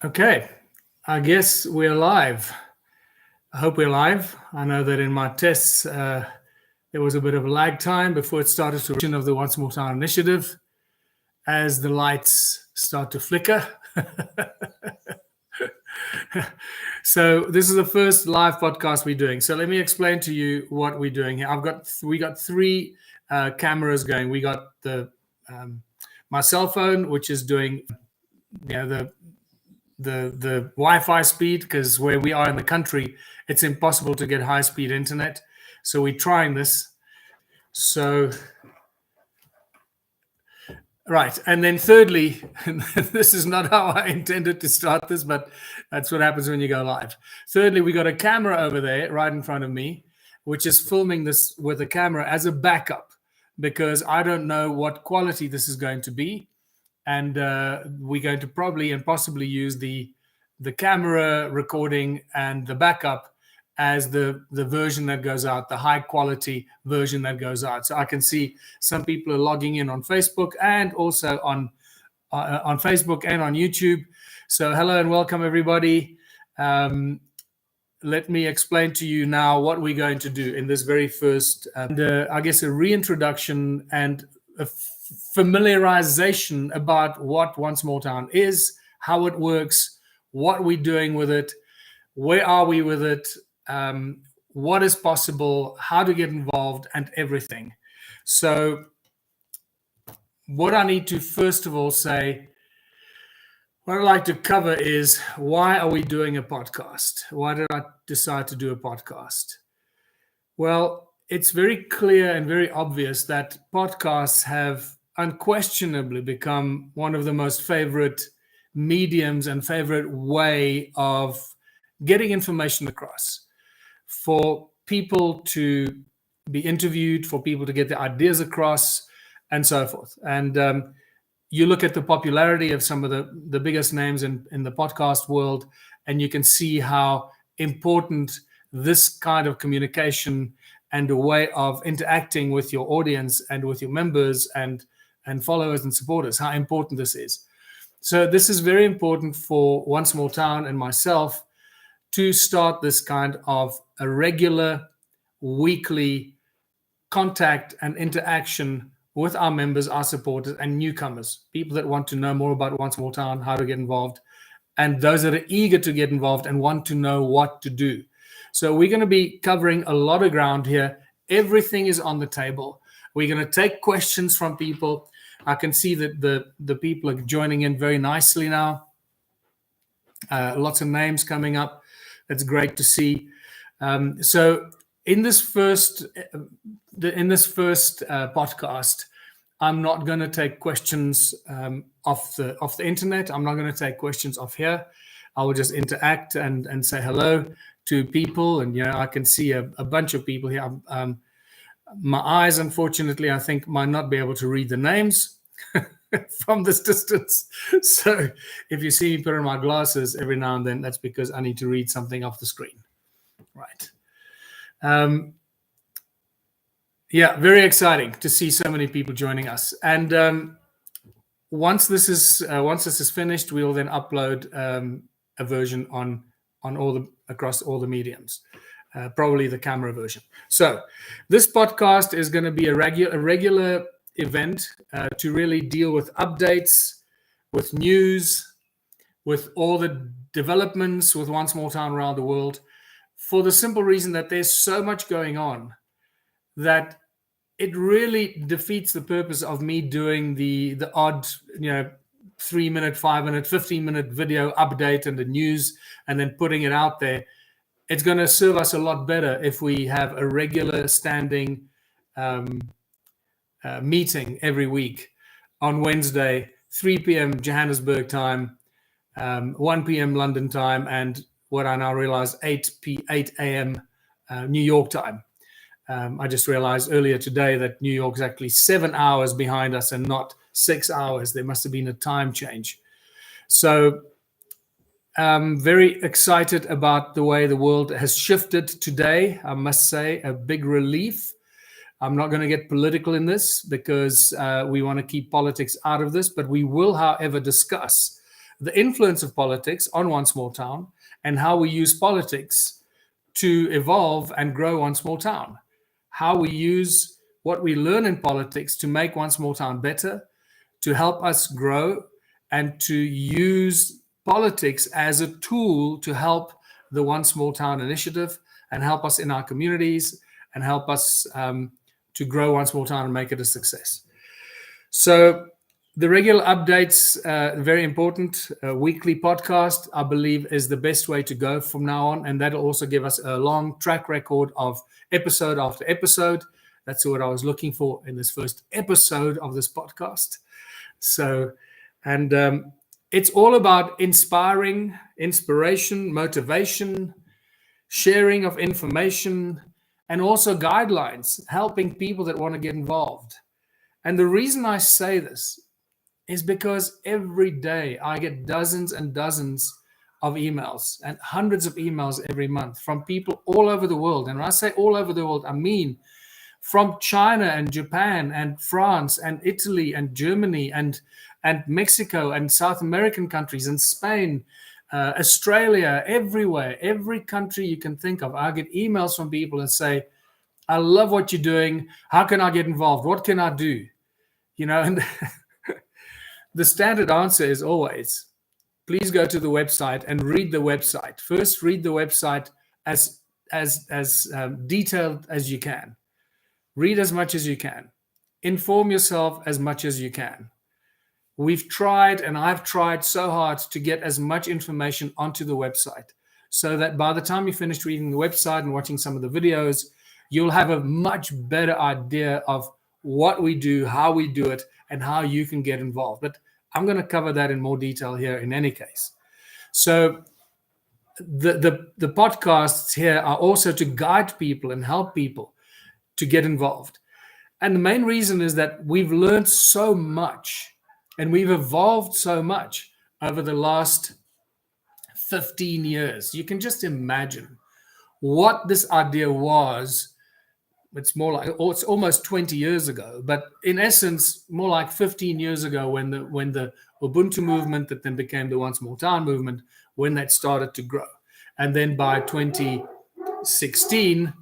Okay, I guess we're live. I hope we're live. I know that in my tests, there was a bit of a lag time before it started to of the Once More Town initiative as the lights start to flicker. So this is the first live podcast we're doing. So let me explain to you what we're doing here. We got three cameras going. We got my cell phone, which is doing the Wi-Fi speed, because where we are in the country, it's impossible to get high-speed internet. So we're trying this. So, right. And then thirdly, this is not how I intended to start this, but that's what happens when you go live. Thirdly, we got a camera over there right in front of me, which is filming this with a camera as a backup, because I don't know what quality this is going to be. And we're going to probably and possibly use the camera recording and the backup as the version that goes out, the high quality version that goes out. So I can see some people are logging in on Facebook and also on Facebook and on YouTube. So hello and welcome everybody. Let me explain to you now what we're going to do in this very first, I guess, a reintroduction and a familiarization about what Once More Town is, how it works, what we're doing with it, where are we with it, what is possible, how to get involved, and everything. So what I need to first of all say, what I'd like to cover is, why are we doing a podcast? Why did I decide to do a podcast? Well, it's very clear and very obvious that podcasts have unquestionably become one of the most favorite mediums and favorite way of getting information across, for people to be interviewed, for people to get their ideas across, and so forth. And you look at the popularity of some of the biggest names in the podcast world, and you can see how important this kind of communication and a way of interacting with your audience and with your members and followers and supporters, how important this is. So this is very important for Once More Town and myself to start this kind of a regular weekly contact and interaction with our members, our supporters, and newcomers, people that want to know more about Once More Town, how to get involved, and those that are eager to get involved and want to know what to do. So we're going to be covering a lot of ground here. Everything is on the table. We're going to take questions from people. I can see that the people are joining in very nicely now. Lots of names coming up. That's great to see. So in this first podcast, I'm not going to take questions off the internet. I'm not going to take questions off here. I will just interact and say hello to people. And I can see a bunch of people here. My eyes, unfortunately, I think might not be able to read the names from this distance. So if you see me put on my glasses every now and then, that's because I need to read something off the screen. Right. Very exciting to see so many people joining us. And once this is finished, we will then upload a version across all the mediums. Probably the camera version. So this podcast is going to be a regular event to really deal with updates, with news, with all the developments with Once More Town around the world, for the simple reason that there's so much going on that it really defeats the purpose of me doing the odd 3-minute, 5-minute, 15-minute video update and the news and then putting it out there. It's going to serve us a lot better if we have a regular standing meeting every week on Wednesday, 3 p.m. Johannesburg time, 1 p.m. London time, and what I now realize 8 a.m. New York time. I just realized earlier today that New York is actually 7 hours behind us and not 6 hours. There must have been a time change. So I'm very excited about the way the world has shifted today. I must say, a big relief. I'm not going to get political in this because we want to keep politics out of this, but we will, however, discuss the influence of politics on one small town and how we use politics to evolve and grow one small town. How we use what we learn in politics to make one small town better, to help us grow, and to use politics as a tool to help the One Small Town initiative and help us in our communities and help us to grow One Small Town and make it a success. So the regular updates, very important. Weekly podcast, I believe, is the best way to go from now on. And that'll also give us a long track record of episode after episode. That's what I was looking for in this first episode of this podcast. So, and it's all about inspiration, motivation, sharing of information, and also guidelines, helping people that want to get involved. And the reason I say this is because every day I get dozens and dozens of emails and hundreds of emails every month from people all over the world. And when I say all over the world, I mean from China and Japan and France and Italy and Germany and Mexico and South American countries and Spain, Australia, everywhere, every country you can think of. I get emails from people and say, I love what you're doing. How can I get involved? What can I do? You know, and the standard answer is always, please go to the website and read the website. First, read the website as detailed as you can. Read as much as you can. Inform yourself as much as you can. We've tried, and I've tried so hard to get as much information onto the website so that by the time you finish reading the website and watching some of the videos, you'll have a much better idea of what we do, how we do it, and how you can get involved. But I'm going to cover that in more detail here in any case. So the podcasts here are also to guide people and help people to get involved. And the main reason is that we've learned so much and we've evolved so much over the last 15 years. You can just imagine what this idea was. It's more like, it's almost 20 years ago, but in essence, more like 15 years ago when the Ubuntu movement that then became the One Small Town movement, when that started to grow. And then by 2016,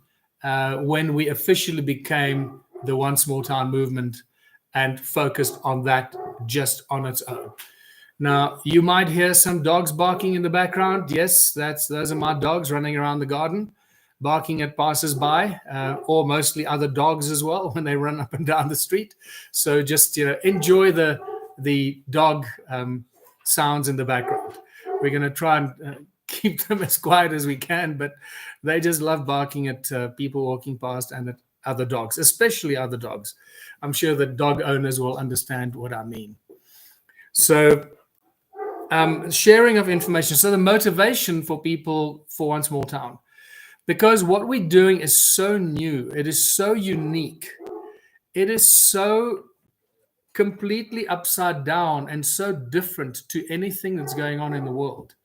when we officially became the One Small Town movement and focused on that just on its own. Now, you might hear some dogs barking in the background. Yes, those are my dogs running around the garden, barking at passers-by, or mostly other dogs as well when they run up and down the street. So just enjoy the dog sounds in the background. We're going to try and keep them as quiet as we can, but they just love barking at people walking past and at other dogs, especially other dogs. I'm sure that dog owners will understand what I mean. So sharing of information. So the motivation for people for One Small Town. Because what we're doing is so new, it is so unique, it is so completely upside down and so different to anything that's going on in the world.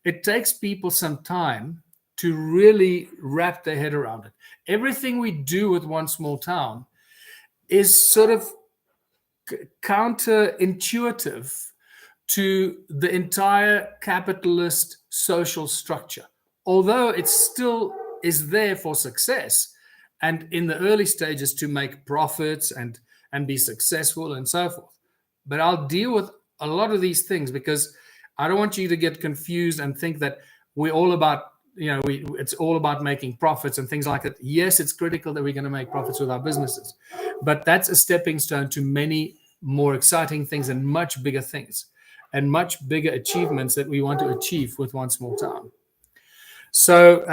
It takes people some time to really wrap their head around it. Everything we do with One Small Town is sort of counterintuitive to the entire capitalist social structure. Although it still is there for success and in the early stages to make profits and be successful and so forth. But I'll deal with a lot of these things because I don't want you to get confused and think that we're all about, it's all about making profits and things like that. Yes, it's critical that we're going to make profits with our businesses, but that's a stepping stone to many more exciting things and much bigger things and much bigger achievements that we want to achieve with One Small Town. So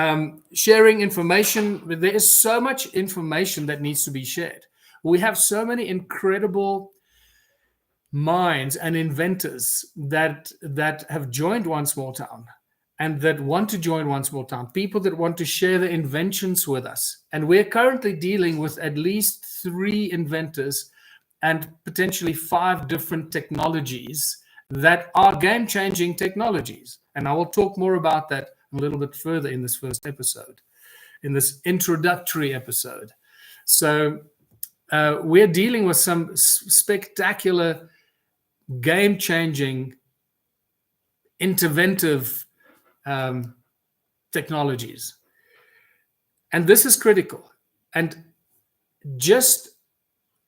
sharing information, there is so much information that needs to be shared. We have so many incredible minds and inventors that have joined One Small Town and that want to join One Small Town, people that want to share their inventions with us. And we're currently dealing with at least 3 inventors and potentially 5 different technologies that are game-changing technologies. And I will talk more about that a little bit further in this first episode, in this introductory episode. So we're dealing with some spectacular game-changing interventive technologies. And this is critical. And just,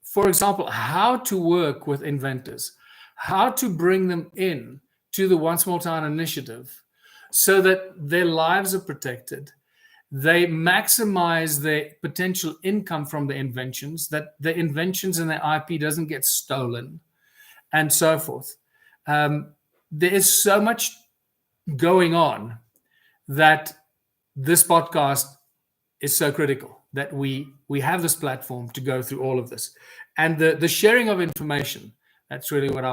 for example, how to work with inventors, how to bring them in to the One Small Town initiative so that their lives are protected, they maximize their potential income from the inventions, that the inventions and their IP doesn't get stolen, and so forth. There is so much going on that this podcast is so critical, that we have this platform to go through all of this. And the sharing of information, that's really what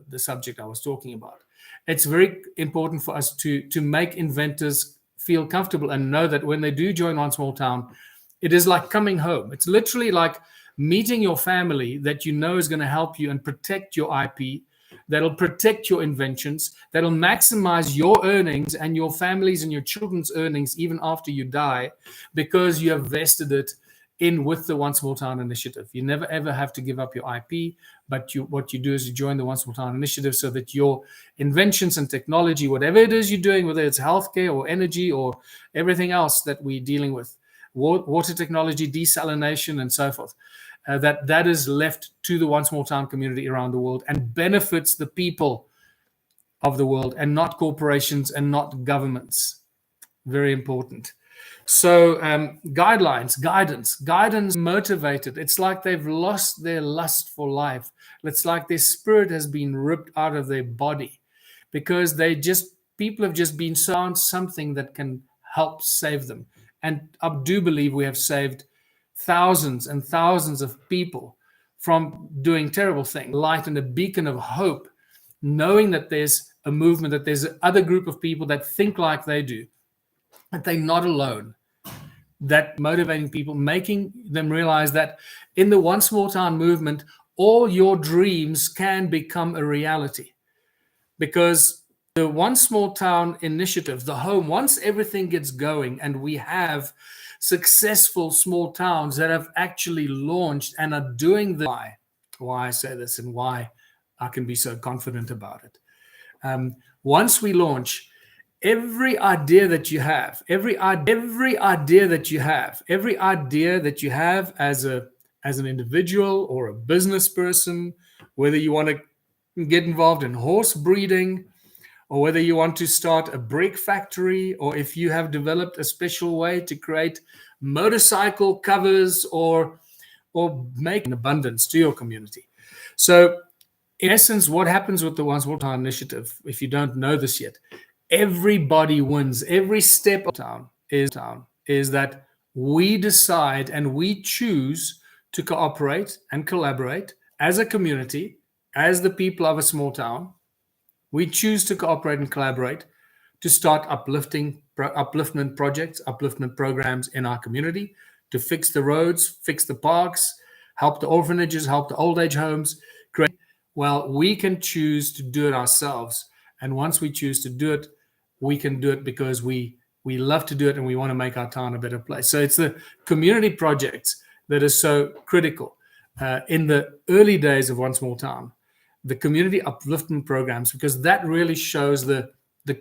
the subject I was talking about. It's very important for us to make inventors feel comfortable and know that when they do join One Small Town, it is like coming home. It's literally like meeting your family that you know is going to help you and protect your IP, that'll protect your inventions, that'll maximize your earnings and your families and your children's earnings even after you die, because you have vested it in with the One Small Town initiative. You never ever have to give up your IP, but what you do is you join the One Small Town initiative so that your inventions and technology, whatever it is you're doing, whether it's healthcare or energy or everything else that we're dealing with, water technology, desalination, and so forth, that is left to the One Small Town community around the world and benefits the people of the world and not corporations and not governments. Very important. So guidelines, guidance motivated. It's like they've lost their lust for life. It's like their spirit has been ripped out of their body because people have just been found something that can help save them. And I do believe we have saved thousands and thousands of people from doing terrible things. Light and a beacon of hope, knowing that there's a movement, that there's another group of people that think like they do, that they're not alone, that motivating people, making them realize that in the One Small Town movement, all your dreams can become a reality. Because the One Small Town initiative, the home, once everything gets going and we have successful small towns that have actually launched and are doing why I say this and why I can be so confident about it. Once we launch, every idea that you have as an individual or a business person, whether you want to get involved in horse breeding, or whether you want to start a brake factory, or if you have developed a special way to create motorcycle covers or make an abundance to your community. So in essence, what happens with the One Small Town initiative, if you don't know this yet, everybody wins. Every step of town is that we decide and we choose to cooperate and collaborate as a community, as the people of a small town. We choose to cooperate and collaborate to start upliftment projects, upliftment programs in our community, to fix the roads, fix the parks, help the orphanages, help the old age homes. Well, we can choose to do it ourselves. And once we choose to do it, we can do it because we love to do it and we want to make our town a better place. So it's the community projects that is so critical. In the early days of One Small Town, the community upliftment programs, because that really shows the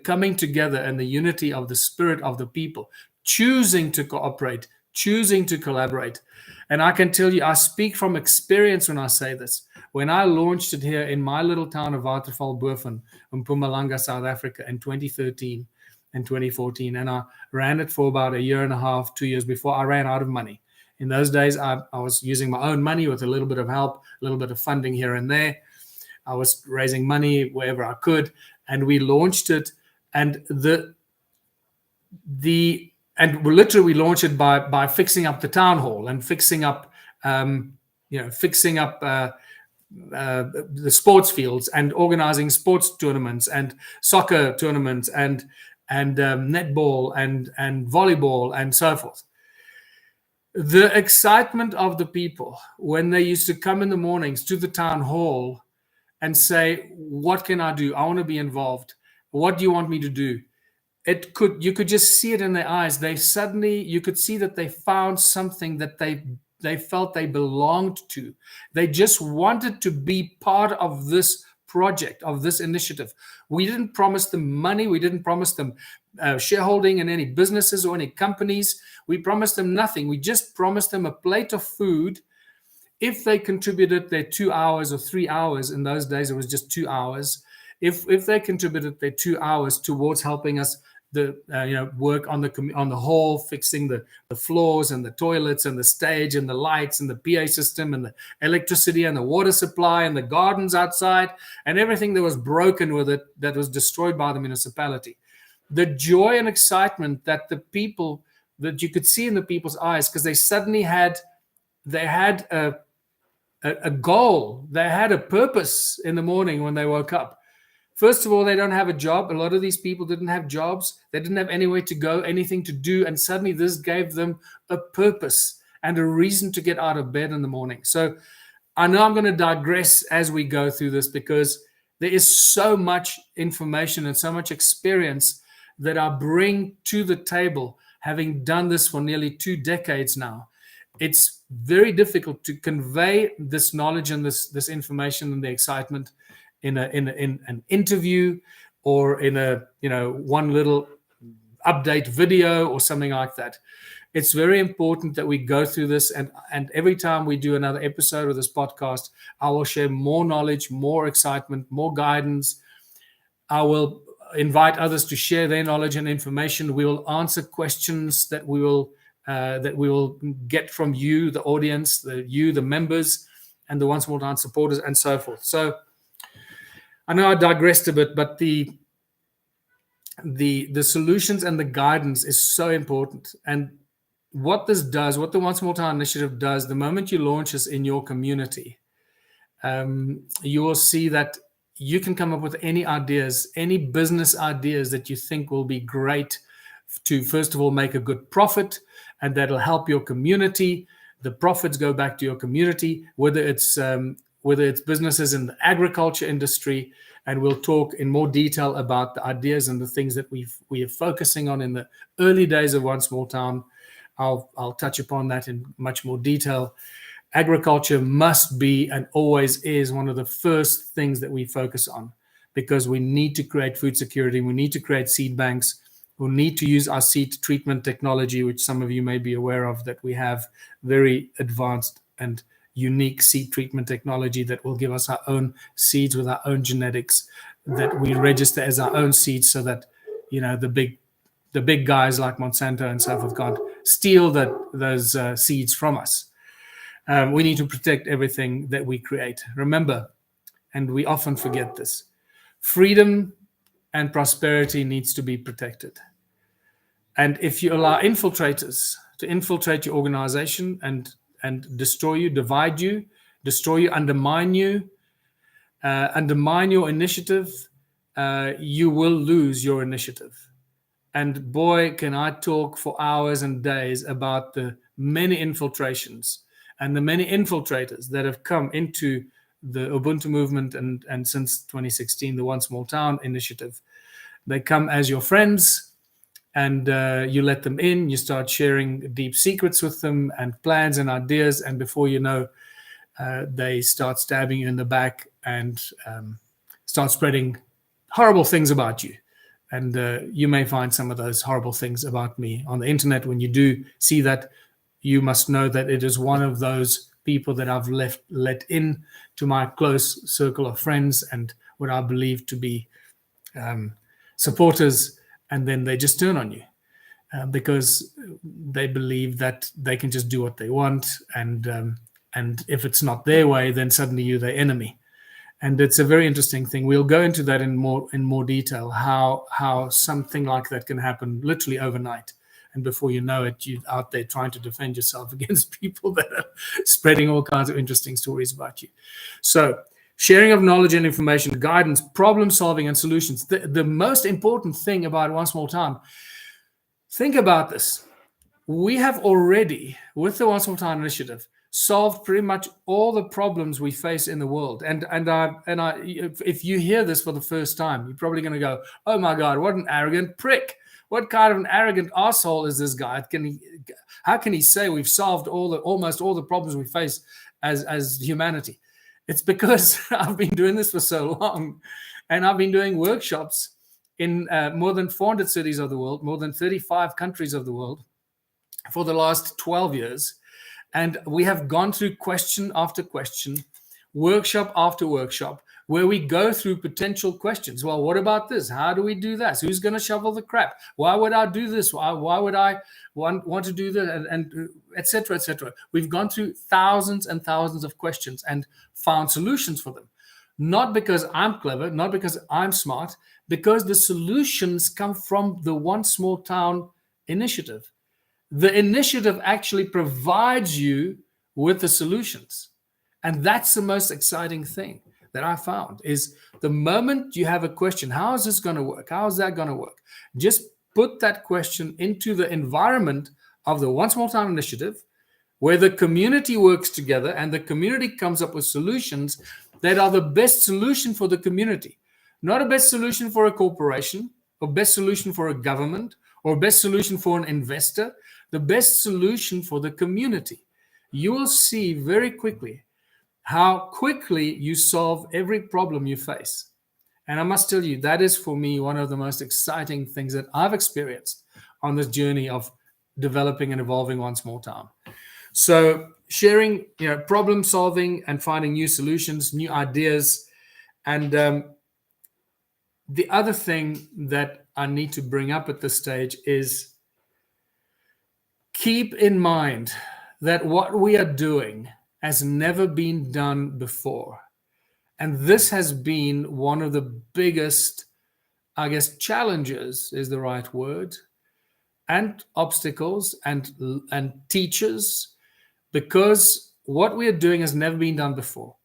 coming together and the unity of the spirit of the people, choosing to cooperate, choosing to collaborate. And I can tell you, I speak from experience when I say this. When I launched it here in my little town of Waterval-Boven, in Mpumalanga, South Africa, in 2013 and 2014, and I ran it for about a year and a half, 2 years before I ran out of money. In those days, I was using my own money with a little bit of help, a little bit of funding here and there. I was raising money wherever I could, and we launched it. And we literally launched it by fixing up the town hall and fixing up the sports fields and organizing sports tournaments and soccer tournaments and netball and volleyball and so forth. The excitement of the people when they used to come in the mornings to the town hall and say, what can I do? I want to be involved. What do you want me to do? You could just see it in their eyes. You could see that they found something that they felt they belonged to. They just wanted to be part of this project, of this initiative. We didn't promise them money. We didn't promise them shareholding in any businesses or any companies. We promised them nothing. We just promised them a plate of food if they contributed their 2 hours or 3 hours. In those days, it was just 2 hours. If they contributed their 2 hours towards helping us work on the hall, fixing the floors and the toilets and the stage and the lights and the PA system and the electricity and the water supply and the gardens outside and everything that was broken with it, that was destroyed by the municipality. The joy and excitement that you could see in the people's eyes, because they suddenly had a goal, they had a purpose in the morning when they woke up. First of all, they don't have a job. A lot of these people didn't have jobs. They didn't have anywhere to go, anything to do. And suddenly this gave them a purpose and a reason to get out of bed in the morning. So I know I'm going to digress as we go through this, because there is so much information and so much experience that I bring to the table, having done this for nearly 2 decades now. It's very difficult to convey this knowledge and this information and the excitement in an interview or in one little update video or something like that. It's very important that we go through this, and every time we do another episode of this podcast, I will share more knowledge, more excitement, more guidance. I will invite others to share their knowledge and information. We will answer questions that we will get from you, the audience, the members, and the One Small Town supporters, and so forth. So I know I digressed a bit, but the solutions and the guidance is so important. And what this does, what the One Small Town initiative does, the moment you launch this in your community, you will see that you can come up with any ideas, any business ideas that you think will be great to, first of all, make a good profit, and that'll help your community. The profits go back to your community, whether it's businesses in the agriculture industry. And we'll talk in more detail about the ideas and the things that we are focusing on in the early days of One Small Town. I'll touch upon that in much more detail. Agriculture must be and always is one of the first things that we focus on, because we need to create food security. We need to create seed banks. We need to use our seed treatment technology, which some of you may be aware of, that we have very advanced and unique seed treatment technology that will give us our own seeds with our own genetics that we register as our own seeds, so that the big guys like Monsanto and so forth can't steal those seeds from us. We need to protect everything that we create. Remember, and we often forget this, freedom and prosperity needs to be protected. And if you allow infiltrators to infiltrate your organization and destroy you, divide you, destroy you, undermine you, undermine your initiative, you will lose your initiative. And boy, can I talk for hours and days about the many infiltrations and the many infiltrators that have come into the Ubuntu movement and since 2016, the One Small Town initiative. They come as your friends, and you let them in, you start sharing deep secrets with them and plans and ideas, and before you know, they start stabbing you in the back and start spreading horrible things about you. And you may find some of those horrible things about me on the internet. When you do see that, you must know that it is one of those people that I've let in to my close circle of friends and what I believe to be supporters, and then they just turn on you because they believe that they can just do what they want, and if it's not their way, then suddenly you're their enemy. And it's a very interesting thing. We'll go into that in more detail, how something like that can happen literally overnight. And before you know it, you're out there trying to defend yourself against people that are spreading all kinds of interesting stories about you. So sharing of knowledge and information, guidance, problem solving, and solutions. The most important thing about One Small Town, think about this. We have already, with the One Small Town initiative, solved pretty much all the problems we face in the world. And if you hear this for the first time, you're probably going to go, "Oh my God, what an arrogant prick! What kind of an arrogant asshole is this guy? How can he say we've solved almost all the problems we face as humanity?" It's because I've been doing this for so long, and I've been doing workshops in more than 400 cities of the world, more than 35 countries of the world for the last 12 years. And we have gone through question after question, workshop after workshop, where we go through potential questions. Well, what about this? How do we do that? Who's going to shovel the crap? Why would I do this? Why would I want to do that? And et cetera, et cetera. We've gone through thousands and thousands of questions and found solutions for them. Not because I'm clever, not because I'm smart, because the solutions come from the One Small Town initiative. The initiative actually provides you with the solutions. And that's the most exciting thing that I found is the moment you have a question, how is this going to work? How is that going to work? Just put that question into the environment of the One Small Town initiative, where the community works together and the community comes up with solutions that are the best solution for the community, not a best solution for a corporation or best solution for a government or best solution for an investor, the best solution for the community. You will see very quickly how quickly you solve every problem you face. And I must tell you, that is for me one of the most exciting things that I've experienced on this journey of developing and evolving One Small Town. So sharing, problem solving and finding new solutions, new ideas. And the other thing that I need to bring up at this stage is keep in mind that what we are doing has never been done before. And this has been one of the biggest, I guess, challenges is the right word, and obstacles and teachers, because what we are doing has never been done before.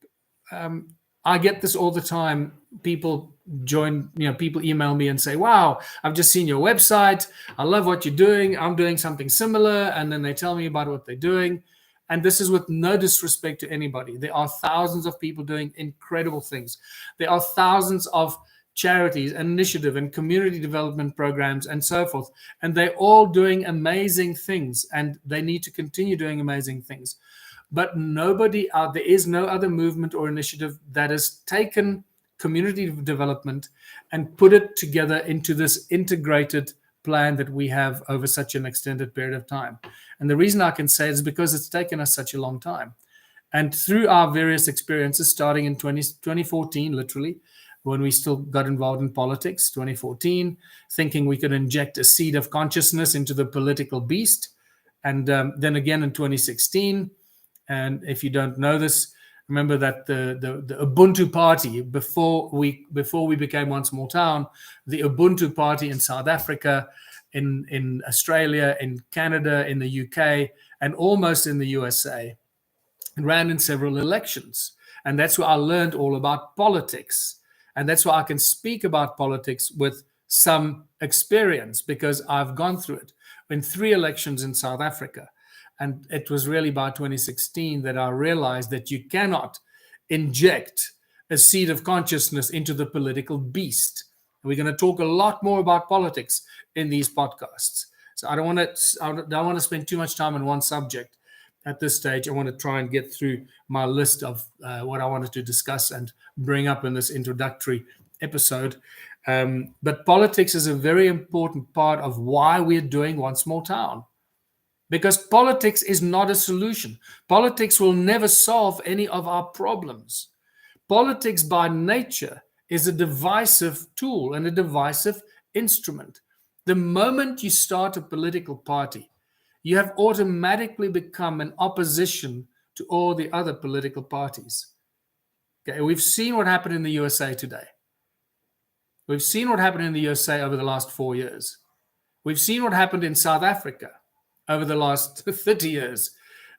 I get this all the time. People email me and say, wow, I've just seen your website. I love what you're doing. I'm doing something similar. And then they tell me about what they're doing. And this is with no disrespect to anybody. There are thousands of people doing incredible things. There are thousands of charities, initiative, and community development programs, and so forth. And they're all doing amazing things, and they need to continue doing amazing things. But there is no other movement or initiative that has taken community development and put it together into this integrated plan that we have over such an extended period of time. And the reason I can say it is because it's taken us such a long time. And through our various experiences, starting in 2014, literally, when we still got involved in politics, 2014, thinking we could inject a seed of consciousness into the political beast. And then again in 2016, and if you don't know this, remember that the Ubuntu Party, before we became One Small Town, the Ubuntu Party in South Africa, in Australia, in Canada, in the UK, and almost in the USA, ran in several elections. And that's where I learned all about politics. And that's why I can speak about politics with some experience, because I've gone through it in 3 elections in South Africa. And it was really by 2016 that I realized that you cannot inject a seed of consciousness into the political beast. We're going to talk a lot more about politics in these podcasts. So I don't want to spend too much time on one subject at this stage. I want to try and get through my list of what I wanted to discuss and bring up in this introductory episode. But politics is a very important part of why we're doing One Small Town. Because politics is not a solution. Politics will never solve any of our problems. Politics by nature is a divisive tool and a divisive instrument. The moment you start a political party, you have automatically become an opposition to all the other political parties. Okay, we've seen what happened in the USA today. We've seen what happened in the USA over the last 4 years. We've seen what happened in South Africa over the last 30 years.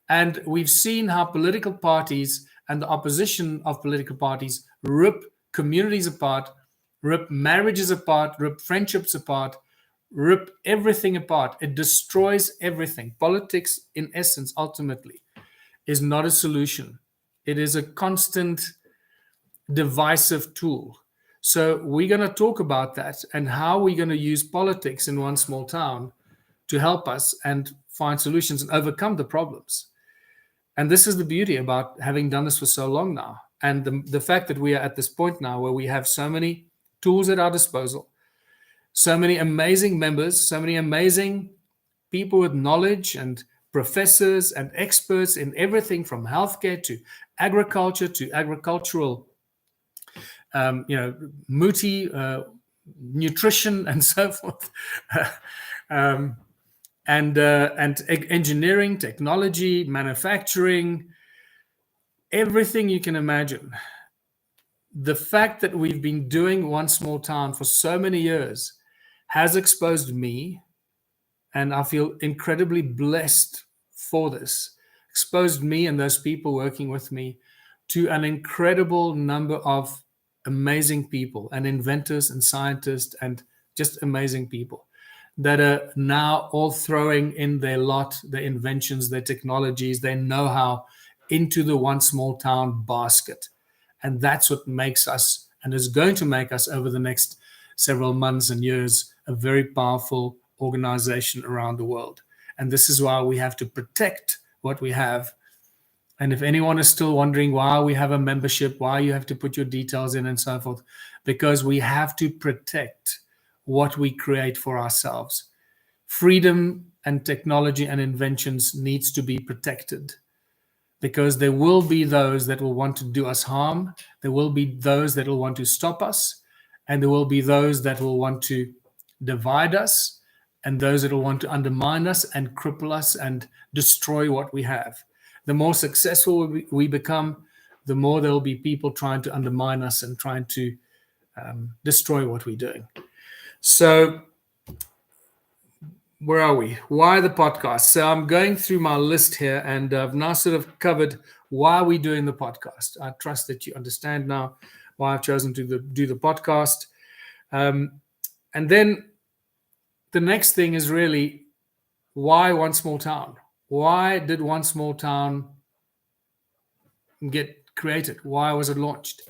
And we've seen how political parties and the opposition of political parties rip communities apart, rip marriages apart, rip friendships apart, rip everything apart. It destroys everything. Politics, in essence, ultimately, is not a solution. It is a constant divisive tool. So we're going to talk about that and how we're going to use politics in One Small Town to help us and find solutions and overcome the problems. And this is the beauty about having done this for so long now. And the fact that we are at this point now where we have so many tools at our disposal, so many amazing members, so many amazing people with knowledge, and professors and experts in everything from healthcare to agriculture to agricultural, muti, nutrition, and so forth, and engineering, technology, manufacturing, everything you can imagine. The fact that we've been doing One Small Town for so many years has exposed me, and I feel incredibly blessed for this, exposed me and those people working with me to an incredible number of amazing people and inventors and scientists and just amazing people that are now all throwing in their lot, their inventions, their technologies, their know-how into the One Small Town basket. And that's what makes us, and is going to make us over the next several months and years, a very powerful organization around the world. And this is why we have to protect what we have. And if anyone is still wondering why we have a membership, why you have to put your details in and so forth, because we have to protect what we create for ourselves. Freedom and technology and inventions needs to be protected, because there will be those that will want to do us harm. There will be those that will want to stop us, and there will be those that will want to divide us, and those that will want to undermine us and cripple us and destroy what we have. The more successful we become, the more there will be people trying to undermine us and trying to destroy what we're doing. So where are we? Why the podcast? So I'm going through my list here, and I've now sort of covered why we're doing the podcast. I trust that you understand now why I've chosen to do the podcast. And then the next thing is really, why One Small Town? Why did One Small Town get created? Why was it launched?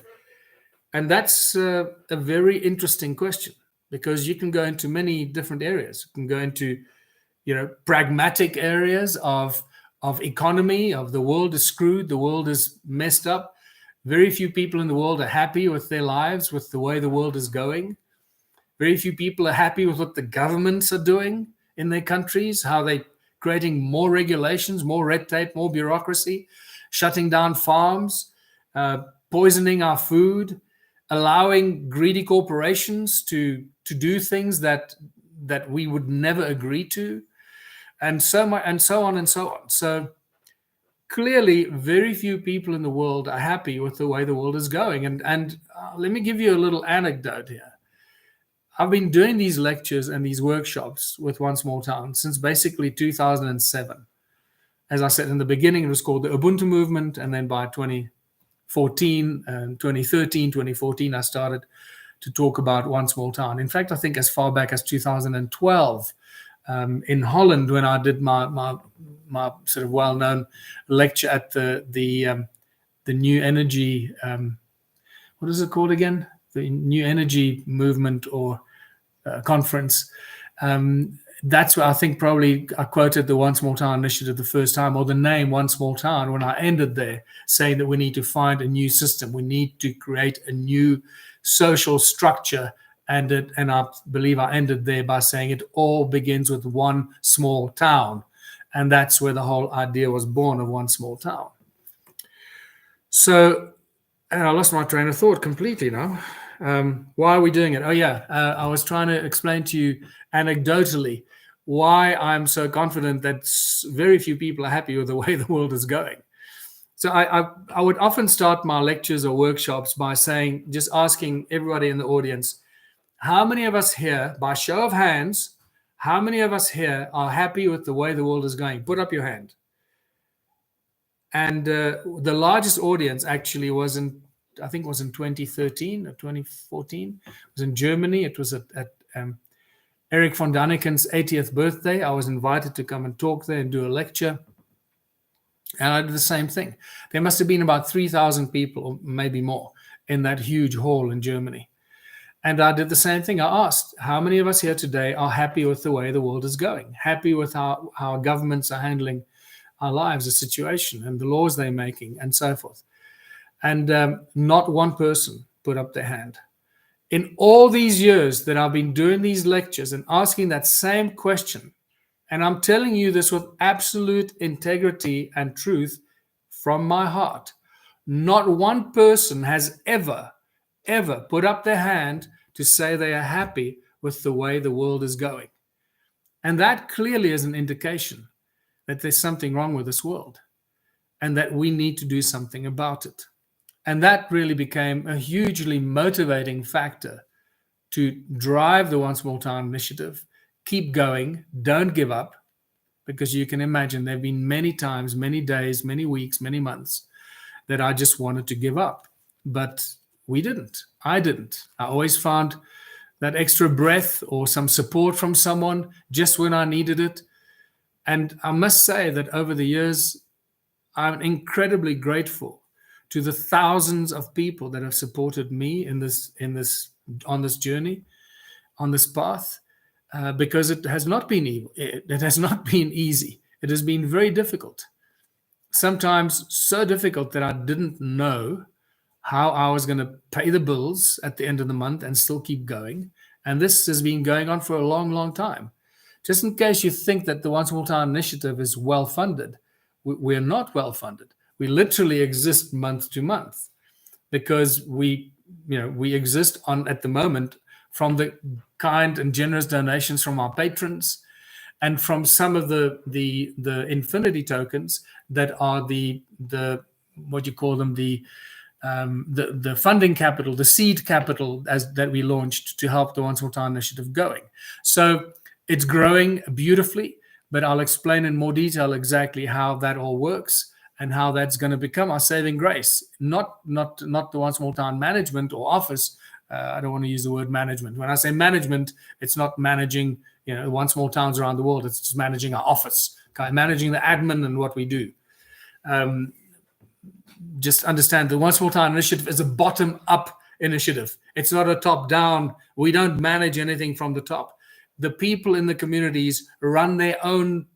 And that's a very interesting question, because you can go into many different areas. You can go into, pragmatic areas of economy, of the world is screwed, the world is messed up. Very few people in the world are happy with their lives, with the way the world is going. Very few people are happy with what the governments are doing in their countries, how they're creating more regulations, more red tape, more bureaucracy, shutting down farms, poisoning our food, allowing greedy corporations to do things that we would never agree to, and so on and so on. So clearly, very few people in the world are happy with the way the world is going. And let me give you a little anecdote here. I've been doing these lectures and these workshops with One Small Town since basically 2007. As I said in the beginning, it was called the Ubuntu Movement, and then by 2014 and 2013, 2014, I started to talk about One Small Town. In fact, I think as far back as 2012, in Holland, when I did my sort of well-known lecture at the New Energy, what is it called again? The New Energy Movement or conference. That's where I think probably I quoted the One Small Town initiative the first time, or the name One Small Town, when I ended there, saying that we need to find a new system. We need to create a new social structure. And I believe I ended there by saying it all begins with one small town. And that's where the whole idea was born of One Small Town. So, and I lost my train of thought completely now. Why are we doing it? Oh, yeah. I was trying to explain to you anecdotally why I'm so confident that very few people are happy with the way the world is going. So I would often start my lectures or workshops by saying, just asking everybody in the audience, how many of us here, by show of hands, how many of us here are happy with the way the world is going? Put up your hand. And the largest audience actually was in 2013 or 2014. It was in Germany. It was at Erich von Daniken's 80th birthday. I was invited to come and talk there and do a lecture. And I did the same thing. There must have been about 3,000 people, or maybe more, in that huge hall in Germany. And I did the same thing. I asked, how many of us here today are happy with the way the world is going? Happy with how our governments are handling our lives, the situation, and the laws they're making, and so forth? And not one person put up their hand. In all these years that I've been doing these lectures and asking that same question, and I'm telling you this with absolute integrity and truth from my heart, not one person has ever put up their hand to say they are happy with the way the world is going. And that clearly is an indication that there's something wrong with this world and that we need to do something about it. And that really became a hugely motivating factor to drive the One Small Town initiative. Keep going, don't give up, because you can imagine there have been many times, many days, many weeks, many months that I just wanted to give up. But we didn't. I didn't. I always found that extra breath or some support from someone just when I needed it. And I must say that over the years, I'm incredibly grateful to the thousands of people that have supported me on this journey, on this path, because it has not been it has not been easy. It has been very difficult. Sometimes so difficult that I didn't know how I was going to pay the bills at the end of the month and still keep going. And this has been going on for a long, long time. Just in case you think that the One Small Town initiative is well funded, we're not well funded. We literally exist month to month because we exist at the moment from the kind and generous donations from our patrons and from some of the infinity tokens that are the what you call them, the funding capital, the seed capital that we launched to help the One Small Town initiative going. So it's growing beautifully, but I'll explain in more detail exactly how that all works and how that's going to become our saving grace. Not the One Small Town management or office. I don't want to use the word management. When I say management, it's not managing One Small Towns around the world. It's just managing our office, managing the admin and what we do. Just understand the One Small Town initiative is a bottom-up initiative. It's not a top-down. We don't manage anything from the top. The people in the communities run their own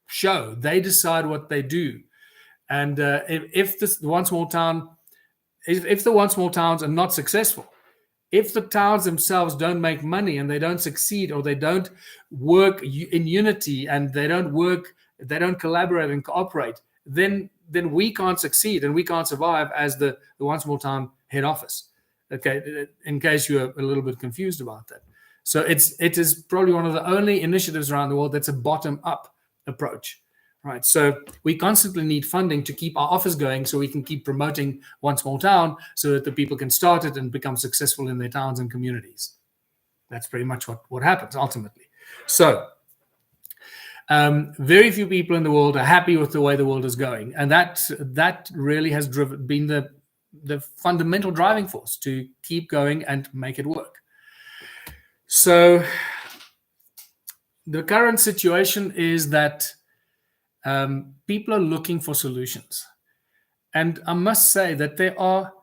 show. They decide what they do. And if the One Small Towns are not successful, if the towns themselves don't make money and they don't succeed, or they don't work in unity and they don't collaborate and cooperate, then we can't succeed and we can't survive as the One Small Town head office. Okay, in case you're a little bit confused about that. So it is probably one of the only initiatives around the world that's a bottom-up approach, right? So we constantly need funding to keep our office going so we can keep promoting One Small Town so that the people can start it and become successful in their towns and communities. That's pretty much what happens ultimately. So very few people in the world are happy with the way the world is going. And that really has been the fundamental driving force to keep going and make it work. So the current situation is that people are looking for solutions. And I must say that there are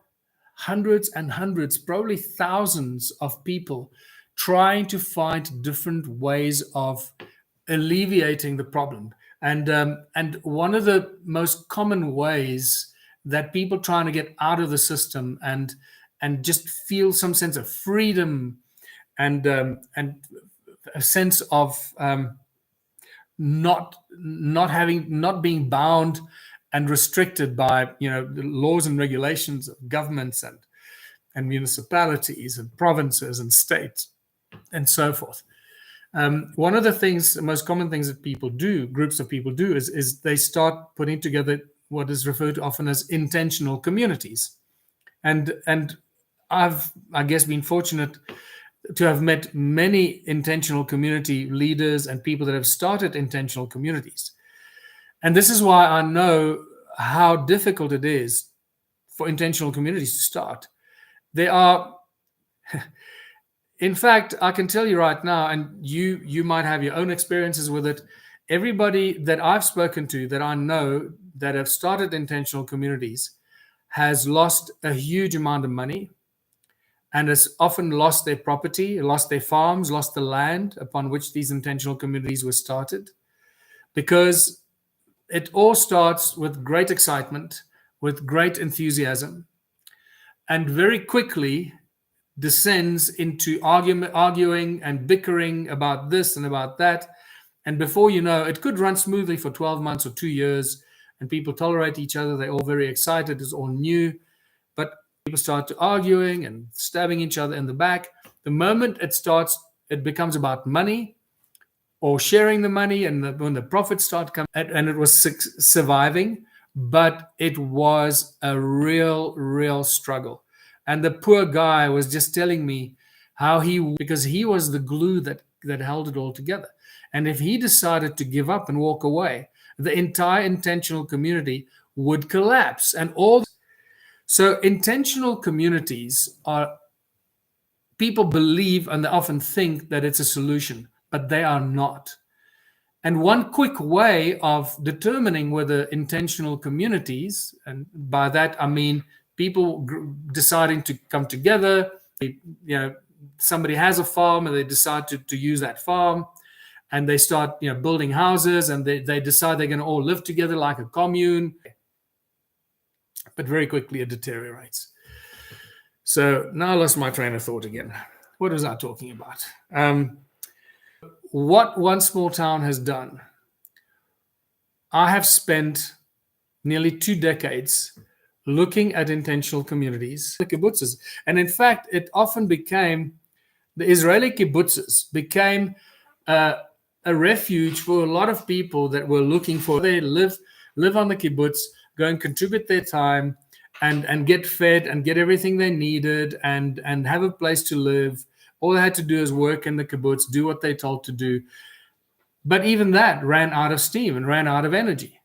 hundreds and hundreds, probably thousands of people trying to find different ways of alleviating the problem. And one of the most common ways that people trying to get out of the system and just feel some sense of freedom and a sense of not being bound and restricted by the laws and regulations of governments and municipalities and provinces and states and so forth. One of the most common things that people do, groups of people do, is they start putting together what is referred to often as intentional communities. And I've, I guess, been fortunate to have met many intentional community leaders and people that have started intentional communities. And this is why I know how difficult it is for intentional communities to start. They are, in fact, I can tell you right now, and you might have your own experiences with it, everybody that I've spoken to that I know that have started intentional communities has lost a huge amount of money, and has often lost their property, lost their farms, lost the land upon which these intentional communities were started, because it all starts with great excitement, with great enthusiasm, and very quickly descends into arguing and bickering about this and about that. And before you know, it could run smoothly for 12 months or 2 years, and people tolerate each other. They're all very excited. It's all new. But people start to arguing and stabbing each other in the back. The moment it becomes about money or sharing the money, and when the profits start coming, and it was surviving, but it was a real struggle. And the poor guy was just telling me how because he was the glue that held it all together. And if he decided to give up and walk away, the entire intentional community would collapse. So intentional communities are, people believe and they often think that it's a solution, but they are not. And one quick way of determining whether intentional communities, and by that I mean people deciding to come together, somebody has a farm and they decide to use that farm, and they start building houses, and they decide they're going to all live together like a commune, but very quickly it deteriorates. So now I lost my train of thought again. What was I talking about? What One Small Town has done, I have spent nearly 2 decades looking at intentional communities, the kibbutzes. And in fact, it often became, the Israeli kibbutzes became a refuge for a lot of people that were looking for, they live on the kibbutz, go and contribute their time and get fed and get everything they needed and have a place to live. All they had to do is work in the kibbutz, do what they're told to do. But even that ran out of steam and ran out of energy.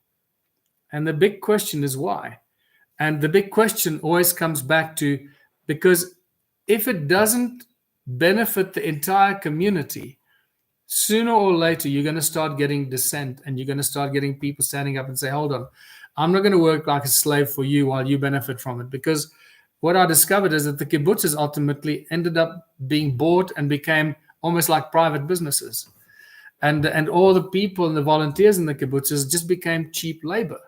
And the big question is why? And the big question always comes back to, because if it doesn't benefit the entire community, sooner or later you're going to start getting dissent, and you're going to start getting people standing up and say, hold on, I'm not going to work like a slave for you while you benefit from it. Because what I discovered is that the kibbutzes ultimately ended up being bought and became almost like private businesses. And all the people and the volunteers in the kibbutzes just became cheap labor.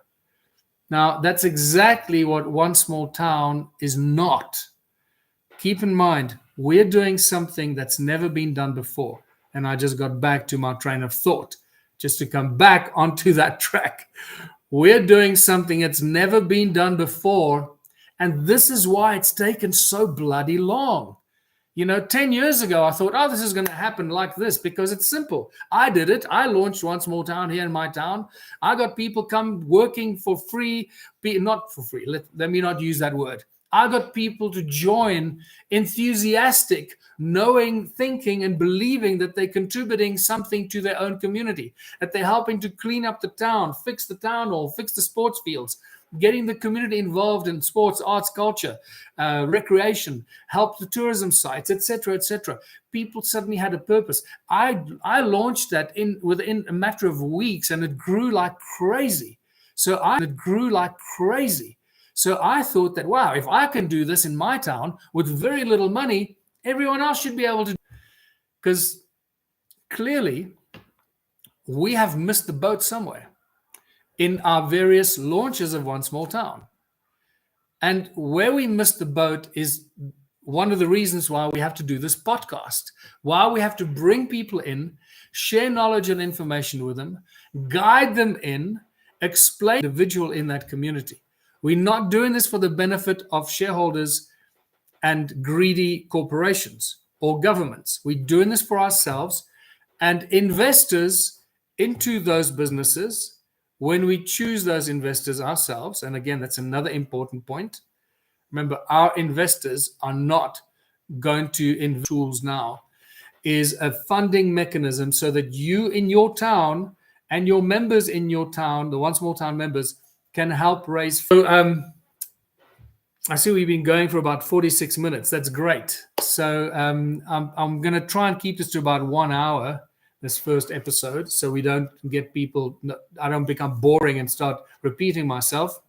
Now, that's exactly what One Small Town is not. Keep in mind, we're doing something that's never been done before. And I just got back to my train of thought, just to come back onto that track. We're doing something that's never been done before. And this is why it's taken so bloody long. 10 years ago, I thought, this is going to happen like this because it's simple. I did it. I launched One Small Town here in my town. I got people come working for free, not for free. Let me not use that word. I got people to join, enthusiastic, knowing, thinking, and believing that they're contributing something to their own community, that they're helping to clean up the town, fix the town hall, fix the sports fields, getting the community involved in sports, arts, culture, recreation, help the tourism sites, etc., etc. People suddenly had a purpose. I launched that within a matter of weeks, and it grew like crazy. So I thought that, wow, if I can do this in my town with very little money, everyone else should be able to. Because clearly, we have missed the boat somewhere in our various launches of One Small Town. And where we missed the boat is one of the reasons why we have to do this podcast, why we have to bring people in, share knowledge and information with them, guide them in, explain the individual in that community. We're not doing this for the benefit of shareholders and greedy corporations or governments. We're doing this for ourselves and investors into those businesses. When we choose those investors ourselves, and again, that's another important point. Remember, our investors are not going to invest tools now, is a funding mechanism so that you in your town and your members in your town, the One Small Town members, can help raise. So I see we've been going for about 46 minutes. That's great. So I'm going to try and keep this to about 1 hour, this first episode, so we don't get people, I don't become boring and start repeating myself,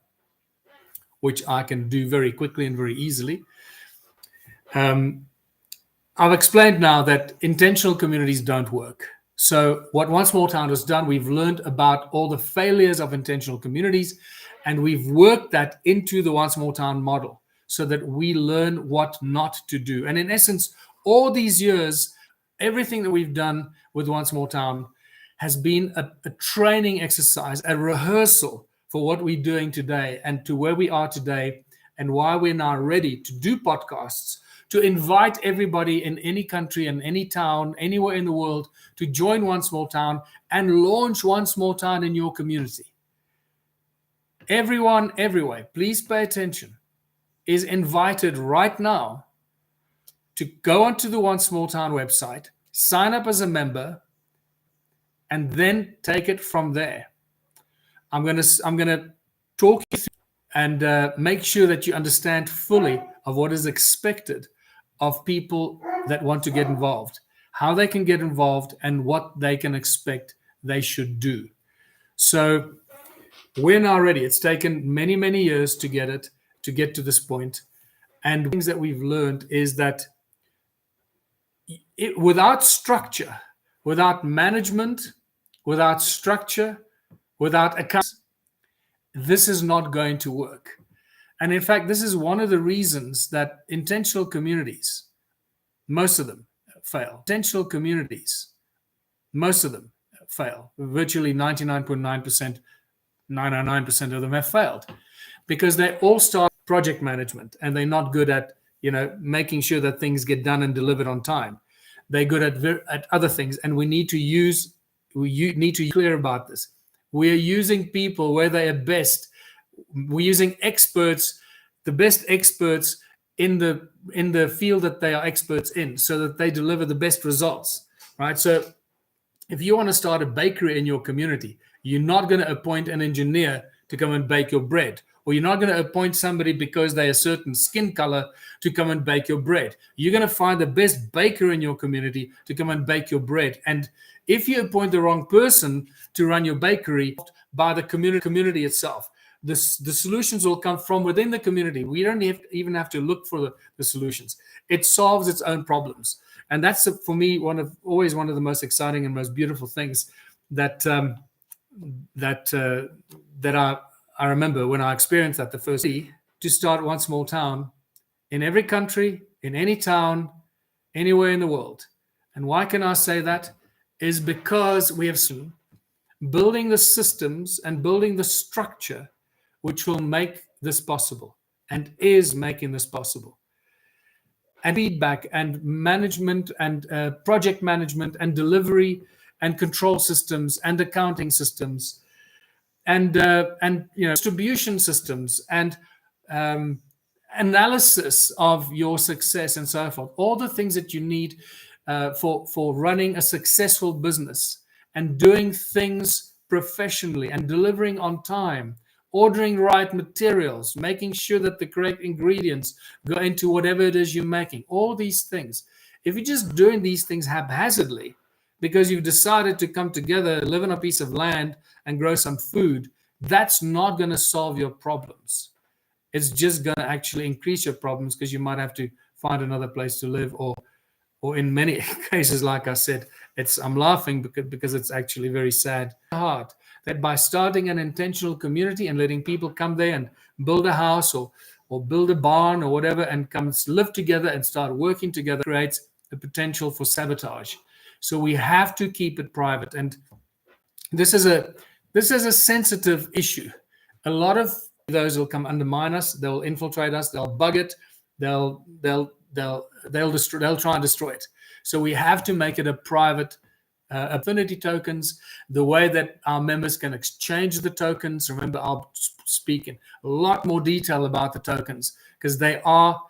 which I can do very quickly and very easily. I've explained now that intentional communities don't work. So what One Small Town has done, we've learned about all the failures of intentional communities, and we've worked that into the One Small Town model. so that we learn what not to do. And in essence, all these years, everything that we've done with One Small Town has been a training exercise, a rehearsal for what we're doing today and to where we are today, and why we're now ready to do podcasts, to invite everybody in any country and any town, anywhere in the world, to join One Small Town and launch One Small Town in your community. Everyone, everywhere, please pay attention, is invited right now to go onto the One Small Town website, sign up as a member, and then take it from there. I'm going to talk you through and make sure that you understand fully of what is expected of people that want to get involved, how they can get involved, and what they can expect they should do. So we're now ready. It's taken many, many years to get to this point. And things that we've learned is that without structure, without management, without structure, without accounts, this is not going to work. And in fact, this is one of the reasons that intentional communities, most of them fail. Intentional communities, most of them fail. Virtually 99.9%, 99% of them have failed because they all start project management and they're not good at, making sure that things get done and delivered on time. They're good at other things, and we need to be clear about this. We're using people where they are best. We're using experts, the best experts in the field that they are experts in, so that they deliver the best results, right? So if you want to start a bakery in your community, you're not going to appoint an engineer to come and bake your bread, or you're not going to appoint somebody because they're a certain skin color to come and bake your bread. You're going to find the best baker in your community to come and bake your bread. And if you appoint the wrong person to run your bakery, by the community itself, the solutions will come from within the community. We don't even have to look for the solutions. It solves its own problems. And that's, for me, always one of the most exciting and most beautiful things that I remember when I experienced that the first time, to start One Small Town in every country, in any town, anywhere in the world. And why can I say that? Is because we have seen building the systems and building the structure which will make this possible and is making this possible. And feedback and management and project management and delivery and control systems and accounting systems and distribution systems and analysis of your success and so forth. All the things that you need for running a successful business and doing things professionally and delivering on time, ordering right materials, making sure that the correct ingredients go into whatever it is you're making. All these things. If you're just doing these things haphazardly because you've decided to come together, live on a piece of land and grow some food, that's not going to solve your problems. It's just going to actually increase your problems because you might have to find another place to live, or in many cases, like I said, I'm laughing because it's actually very sad. Hard that by starting an intentional community and letting people come there and build a house or build a barn or whatever and come live together and start working together creates the potential for sabotage. So we have to keep it private. And this is a sensitive issue. A lot of those will come undermine us. They'll infiltrate us. They'll bug it. They'll try and destroy it. So we have to make it a private affinity tokens, the way that our members can exchange the tokens. Remember, I'll speak in a lot more detail about the tokens because they are.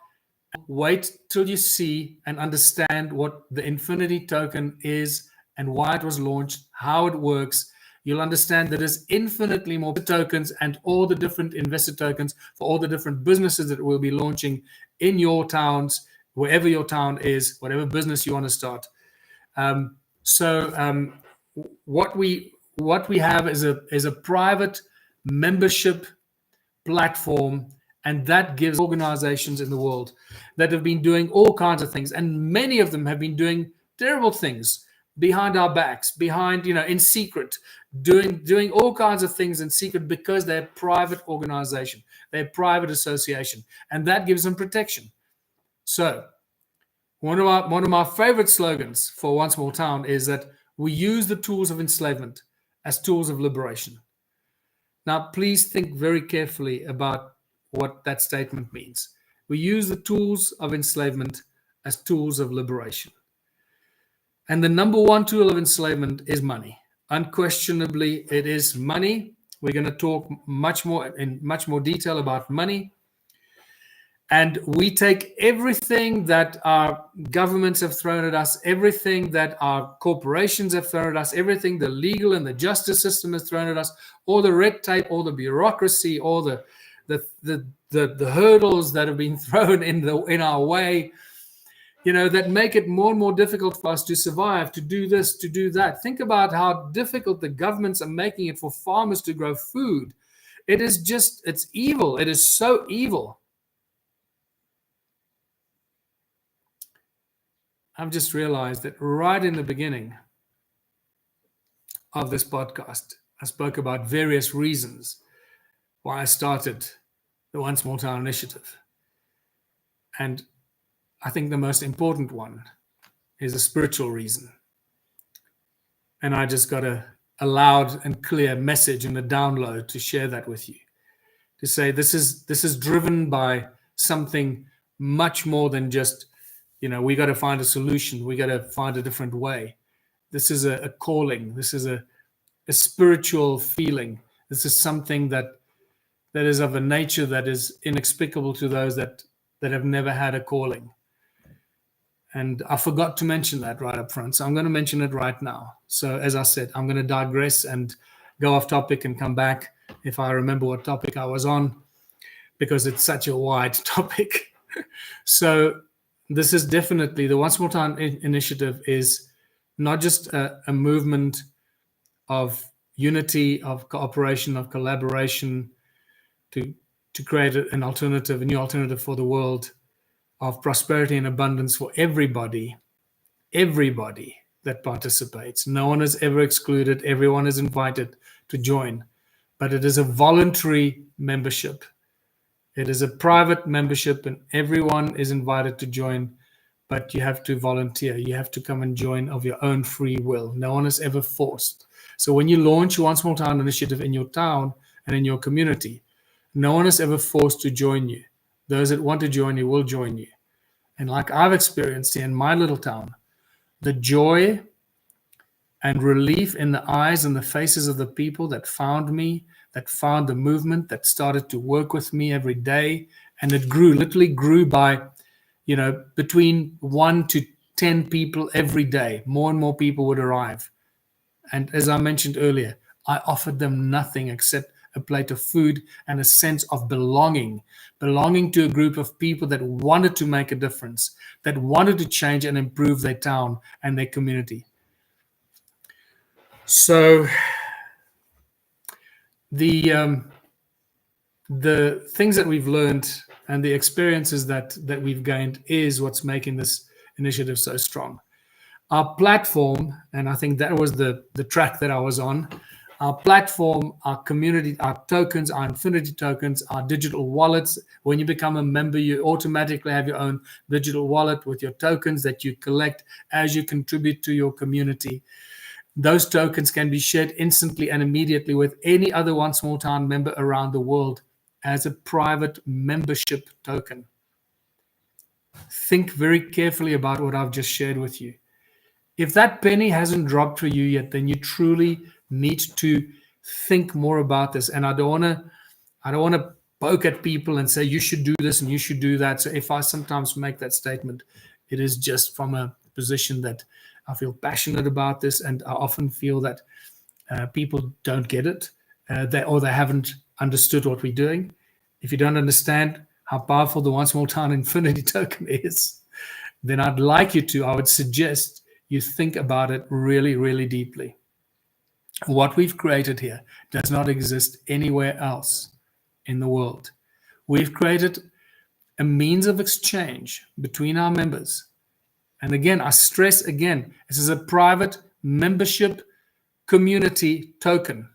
Wait till you see and understand what the Infinity token is and why it was launched, how it works. You'll understand that there's infinitely more tokens and all the different investor tokens for all the different businesses that we'll be launching in your towns, wherever your town is, whatever business you want to start. What we have is a private membership platform, and that gives organizations in the world that have been doing all kinds of things, and many of them have been doing terrible things, behind our backs, behind, in secret, doing all kinds of things in secret because they're a private organization, they're a private association, and that gives them protection. So one of my favorite slogans for One Small Town is that we use the tools of enslavement as tools of liberation. Now, please think very carefully about what that statement means. We use the tools of enslavement as tools of liberation. And the number one tool of enslavement is money. Unquestionably, it is money. We're going to talk in much more detail about money. And we take everything that our governments have thrown at us, everything that our corporations have thrown at us, everything the legal and the justice system has thrown at us, all the red tape, all the bureaucracy, all the hurdles that have been thrown in our way, that make it more and more difficult for us to survive, to do this, to do that. Think about how difficult the governments are making it for farmers to grow food. It's evil. It is so evil. I've just realized that right in the beginning of this podcast, I spoke about various reasons why I started the One Small Town initiative. And I think the most important one is a spiritual reason. And I just got a loud and clear message and a download to share that with you. To say this is driven by something much more than just, we got to find a solution. We got to find a different way. This is a calling. This is a spiritual feeling. This is something that is of a nature that is inexplicable to those that have never had a calling. And I forgot to mention that right up front. So I'm going to mention it right now. So as I said, I'm going to digress and go off topic and come back if I remember what topic I was on, because it's such a wide topic. So this is definitely the One Small Town initiative is not just a movement of unity, of cooperation, of collaboration to create a new alternative for the world of prosperity and abundance for everybody that participates. No one is ever excluded. Everyone is invited to join, but it is a voluntary membership. It is a private membership and everyone is invited to join, but you have to volunteer. You have to come and join of your own free will. No one is ever forced. So when you launch One Small Town initiative in your town and in your community, no one is ever forced to join you. Those that want to join you will join you. And like I've experienced here in my little town, the joy and relief in the eyes and the faces of the people that found me, that found the movement, that started to work with me every day. And it literally grew by, between 1 to 10 people every day. More and more people would arrive. And as I mentioned earlier, I offered them nothing except a plate of food and a sense of belonging to a group of people that wanted to make a difference, that wanted to change and improve their town and their community. So the things that we've learned and the experiences that we've gained is what's making this initiative so strong. Our platform, and I think that was the track that I was on, our platform, our community, our tokens, our infinity tokens, our digital wallets. When you become a member, you automatically have your own digital wallet with your tokens that you collect as you contribute to your community. Those tokens can be shared instantly and immediately with any other One Small Town member around the world as a private membership token. Think very carefully about what I've just shared with you. If that penny hasn't dropped for you yet, then you truly need to think more about this. And I don't want to poke at people and say you should do this and you should do that. So if I sometimes make that statement, it is just from a position that I feel passionate about this, and I often feel that people don't get it, they haven't understood what we're doing. If you don't understand how powerful the One Small Town Infinity Token is, then I would suggest you think about it really, really deeply. What we've created here does not exist anywhere else in the world. We've created a means of exchange between our members And again, I stress again, this is a private membership community token.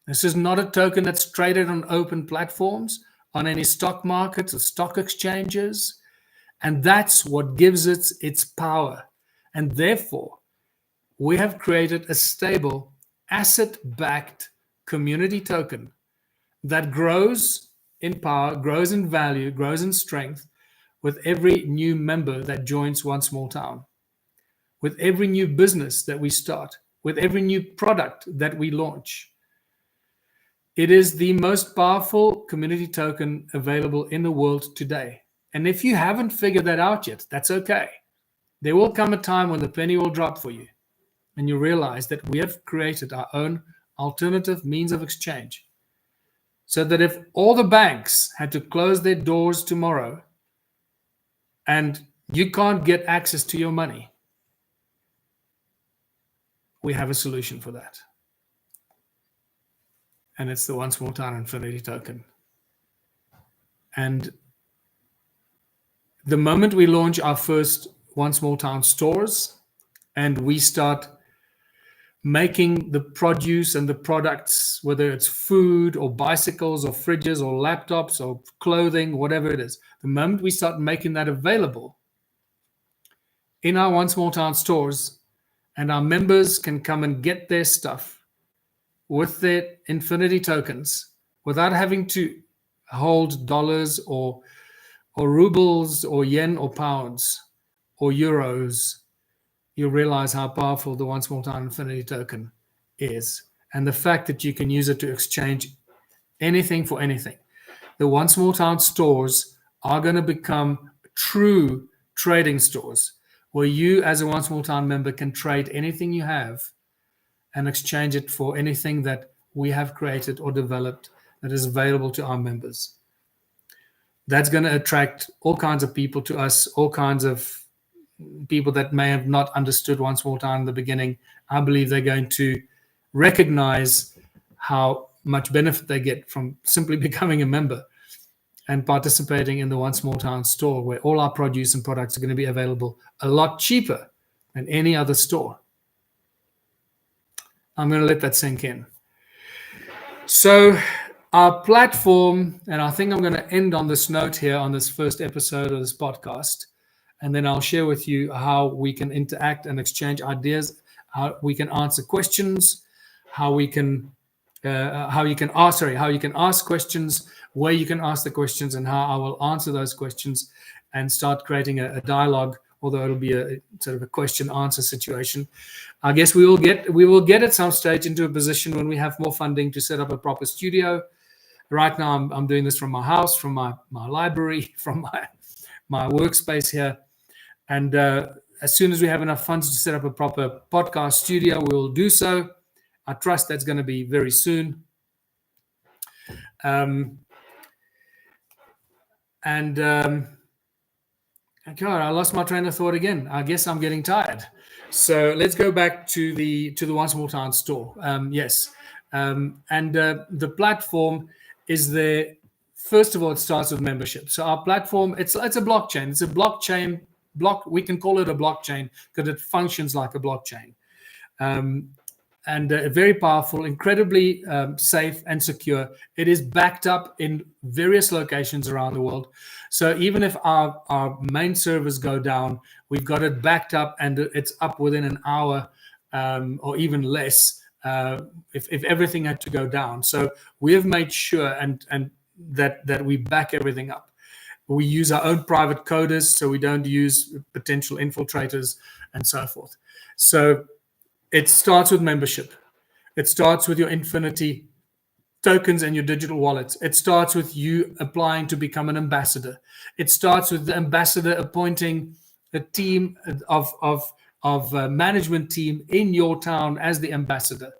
This is not a token that's traded on open platforms, on any stock markets or stock exchanges. And that's what gives it its power. And therefore, we have created a stable, asset-backed community token that grows in power, grows in value, grows in strength with every new member that joins One Small Town, with every new business that we start, with every new product that we launch. It is the most powerful community token available in the world today. And if you haven't figured that out yet, that's okay. There will come a time when the penny will drop for you and you realize that we have created our own alternative means of exchange. So that if all the banks had to close their doors tomorrow and you can't get access to your money, we have a solution for that. And it's the One Small Town Infinity Token. And the moment we launch our first One Small Town stores and we start making the produce and the products, whether it's food or bicycles or fridges or laptops or clothing, whatever it is, the moment we start making that available in our One Small Town stores and our members can come and get their stuff with their Infinity tokens without having to hold dollars or rubles or yen or pounds or euros, you realize how powerful the One Small Town Infinity token is. And the fact that you can use it to exchange anything for anything. The One Small Town stores are going to become true trading stores where you as a One Small Town member can trade anything you have and exchange it for anything that we have created or developed that is available to our members. That's going to attract all kinds of people to us, all kinds of people that may have not understood One Small Town in the beginning. I believe they're going to recognize how much benefit they get from simply becoming a member and participating in the One Small Town store, where all our produce and products are going to be available a lot cheaper than any other store. I'm going to let that sink in. So our platform, and I think I'm going to end on this note here on this first episode of this podcast, and then I'll share with you how we can interact and exchange ideas, how we can answer questions, how you can ask questions, where you can ask the questions, and how I will answer those questions and start creating a dialogue. Although it'll be a sort of a question-answer situation. I guess we will get at some stage into a position when we have more funding to set up a proper studio. Right now, I'm doing this from my house, from my library, from my workspace here. And as soon as we have enough funds to set up a proper podcast studio, we will do so. I trust that's going to be very soon. God, I lost my train of thought again. I guess I'm getting tired. So let's go back to the One Small Town store. Yes. The platform is there. First of all, it starts with membership. So our platform, it's a blockchain. It's a blockchain block. We can call it a blockchain because it functions like a blockchain. Very powerful, incredibly safe and secure. It is backed up in various locations around the world. So even if our main servers go down, we've got it backed up and it's up within an hour or even less if everything had to go down. So we have made sure and that we back everything up. We use our own private coders, so we don't use potential infiltrators and so forth. So it starts with membership. It starts with your Infinity tokens and your digital wallets. It starts with you applying to become an ambassador. It starts with the ambassador appointing a team of management team in your town as the ambassador.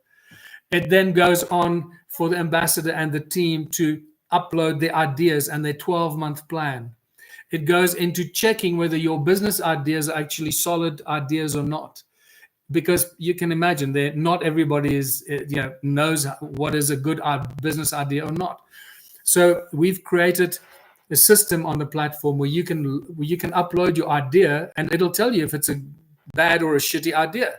It then goes on for the ambassador and the team to upload their ideas and their 12-month plan. It goes into checking whether your business ideas are actually solid ideas or not. Because you can imagine that not everybody knows what is a good business idea or not. So we've created a system on the platform where you can upload your idea, and it'll tell you if it's a bad or a shitty idea,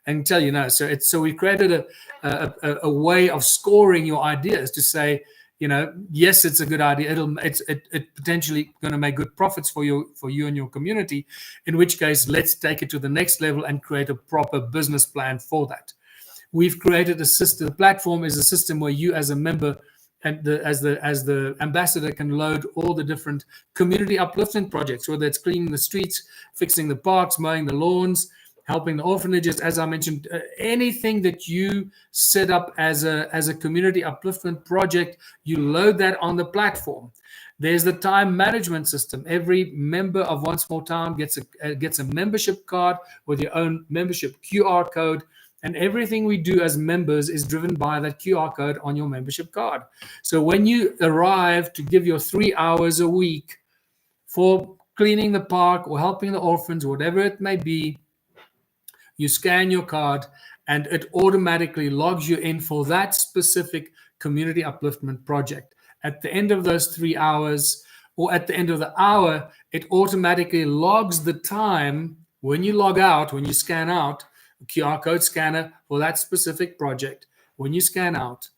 and tell you no. So we created a way of scoring your ideas to say, yes, it's a good idea. It's potentially going to make good profits for you and your community. In which case, let's take it to the next level and create a proper business plan for that. We've created a system. The platform is a system where you, as a member, and as the ambassador, can load all the different community upliftment projects, whether it's cleaning the streets, fixing the parks, mowing the lawns, helping the orphanages, as I mentioned, anything that you set up as a community upliftment project, you load that on the platform. There's the time management system. Every member of One Small Town gets a membership card with your own membership QR code. And everything we do as members is driven by that QR code on your membership card. So when you arrive to give your 3 hours a week for cleaning the park or helping the orphans, whatever it may be, you scan your card and it automatically logs you in for that specific community upliftment project. At the end of those 3 hours, or at the end of the hour, it automatically logs the time when you log out, when you scan out, QR code scanner for that specific project. When you scan out,